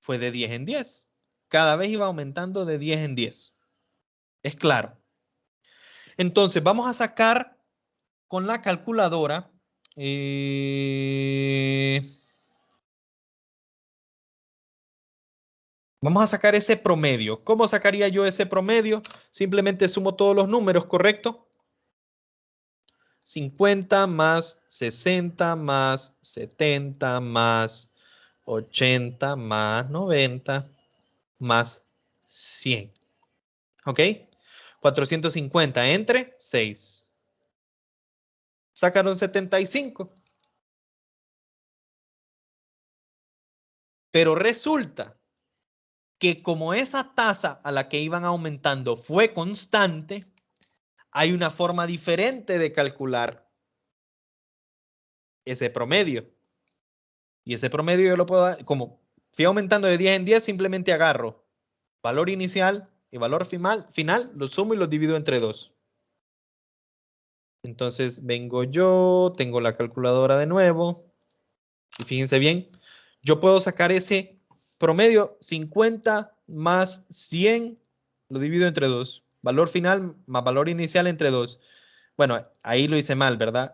Speaker 1: fue de 10 en 10. Cada vez iba aumentando de 10 en 10. Es claro. Entonces, vamos a sacar con la calculadora. Vamos a sacar ese promedio. ¿Cómo sacaría yo ese promedio? Simplemente sumo todos los números, ¿correcto? 50 más 60 más 70 más 80 más 90 más 100. ¿Ok? 450 entre 6. Sacaron 75. Pero resulta que como esa tasa a la que iban aumentando fue constante, hay una forma diferente de calcular ese promedio. Y ese promedio yo lo puedo, como fui aumentando de 10 en 10, simplemente agarro valor inicial y valor final, los sumo y los divido entre 2. Entonces vengo yo, tengo la calculadora de nuevo. Y fíjense bien, yo puedo sacar ese promedio 50 más 100, lo divido entre 2. Valor final más valor inicial entre 2. Bueno, ahí lo hice mal, ¿verdad?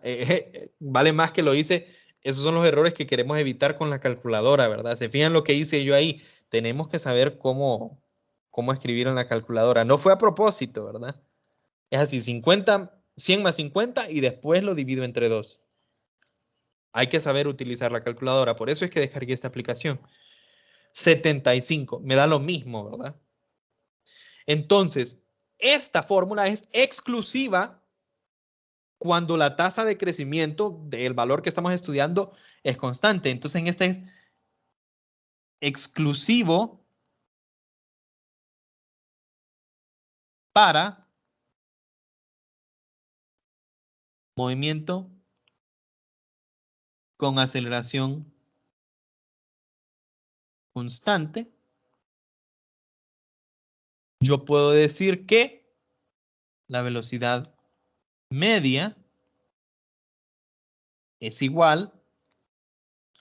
Speaker 1: Vale más que lo hice. Esos son los errores que queremos evitar con la calculadora, ¿verdad? Se fijan lo que hice yo ahí. Tenemos que saber cómo escribir en la calculadora. No fue a propósito, ¿verdad? Es así, 50, 100 más 50 y después lo divido entre 2. Hay que saber utilizar la calculadora. Por eso es que descargué esta aplicación. 75. Me da lo mismo, ¿verdad? Entonces, esta fórmula es exclusiva cuando la tasa de crecimiento del valor que estamos estudiando es constante. Entonces, en este es exclusivo para movimiento con aceleración constante. Yo puedo decir que la velocidad media es igual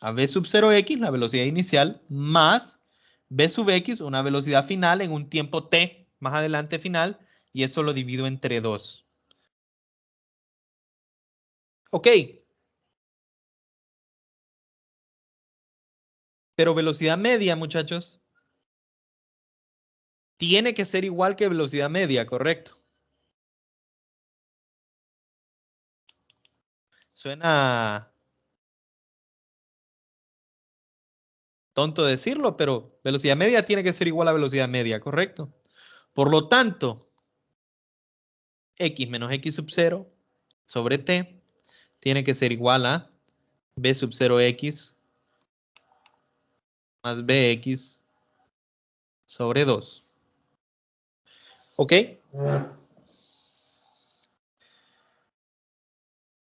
Speaker 1: a v sub 0x, la velocidad inicial, más v sub x, una velocidad final en un tiempo t más adelante final, y eso lo divido entre 2. Ok, pero velocidad media, muchachos, tiene que ser igual que velocidad media, ¿correcto? Suena tonto decirlo, pero velocidad media tiene que ser igual a velocidad media, ¿correcto? Por lo tanto, x menos x sub 0 sobre t tiene que ser igual a v sub 0x más vx sobre 2. ¿Ok?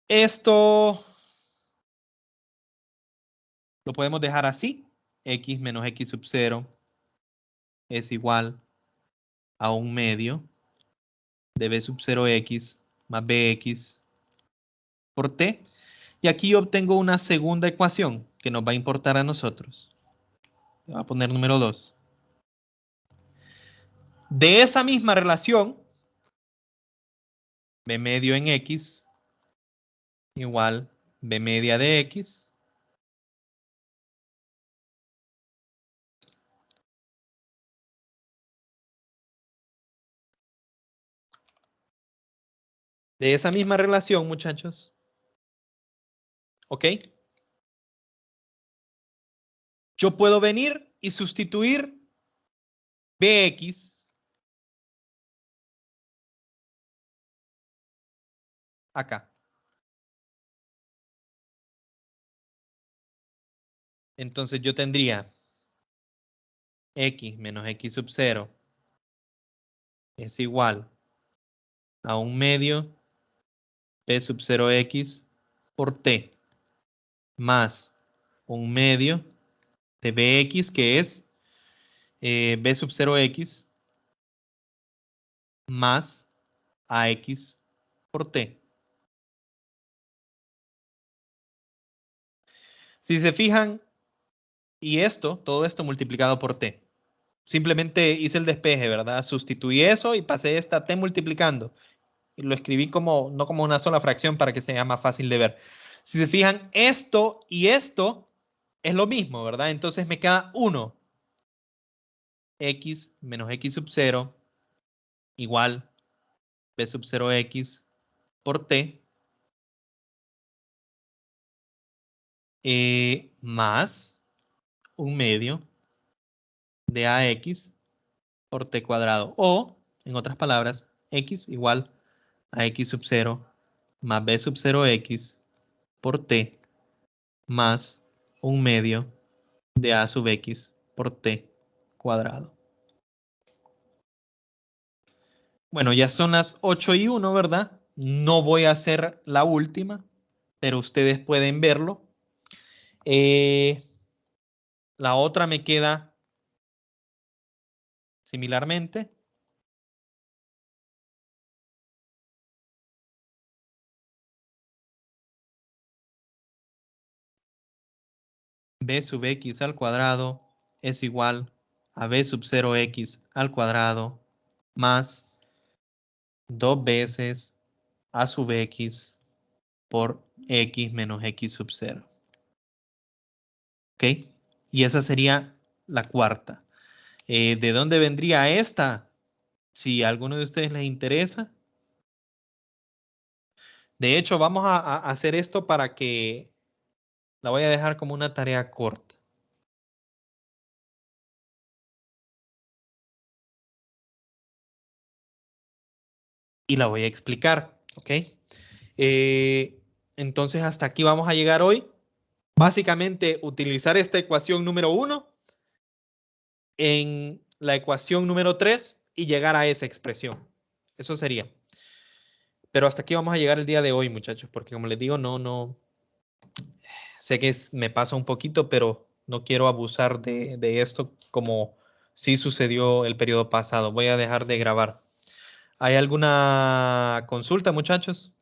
Speaker 1: Esto lo podemos dejar así. X menos x sub 0 es igual a un medio de v sub 0x más bx por t. Y aquí obtengo una segunda ecuación que nos va a importar a nosotros. Voy a poner número 2. De esa misma relación, b medio en x igual b media de x de esa misma relación, muchachos. ¿Ok? Yo puedo venir y sustituir bx acá. Entonces yo tendría x menos x sub 0 es igual a un medio p sub 0x por t más un medio de bx que es b sub 0x más ax por t. Si se fijan, y esto, todo esto multiplicado por t. Simplemente hice el despeje, ¿verdad? Sustituí eso y pasé esta t multiplicando. Y lo escribí como, no como una sola fracción para que sea más fácil de ver. Si se fijan, esto y esto es lo mismo, ¿verdad? Entonces me queda 1. X menos x sub 0 igual b sub 0x por t más un medio de ax por t cuadrado. O, en otras palabras, x igual a x sub 0 más b sub 0x por t más un medio de a sub x por t cuadrado. Bueno, ya son las 8:01, ¿verdad? No voy a hacer la última, pero ustedes pueden verlo. La otra me queda similarmente. b sub x al cuadrado es igual a b sub 0x al cuadrado más 2 veces a sub x por x menos x sub 0. ¿Ok? Y esa sería la cuarta. ¿De dónde vendría esta? Si a alguno de ustedes les interesa. De hecho, vamos a hacer esto para que la voy a dejar como una tarea corta. Y la voy a explicar, ¿ok? Entonces, hasta aquí vamos a llegar hoy. Básicamente, utilizar esta ecuación número 1 en la ecuación número 3 y llegar a esa expresión. Eso sería. Pero hasta aquí vamos a llegar el día de hoy, muchachos, porque como les digo, no, sé que me pasa un poquito, pero no quiero abusar de esto como sí sucedió el periodo pasado. Voy a dejar de grabar. ¿Hay alguna consulta, muchachos?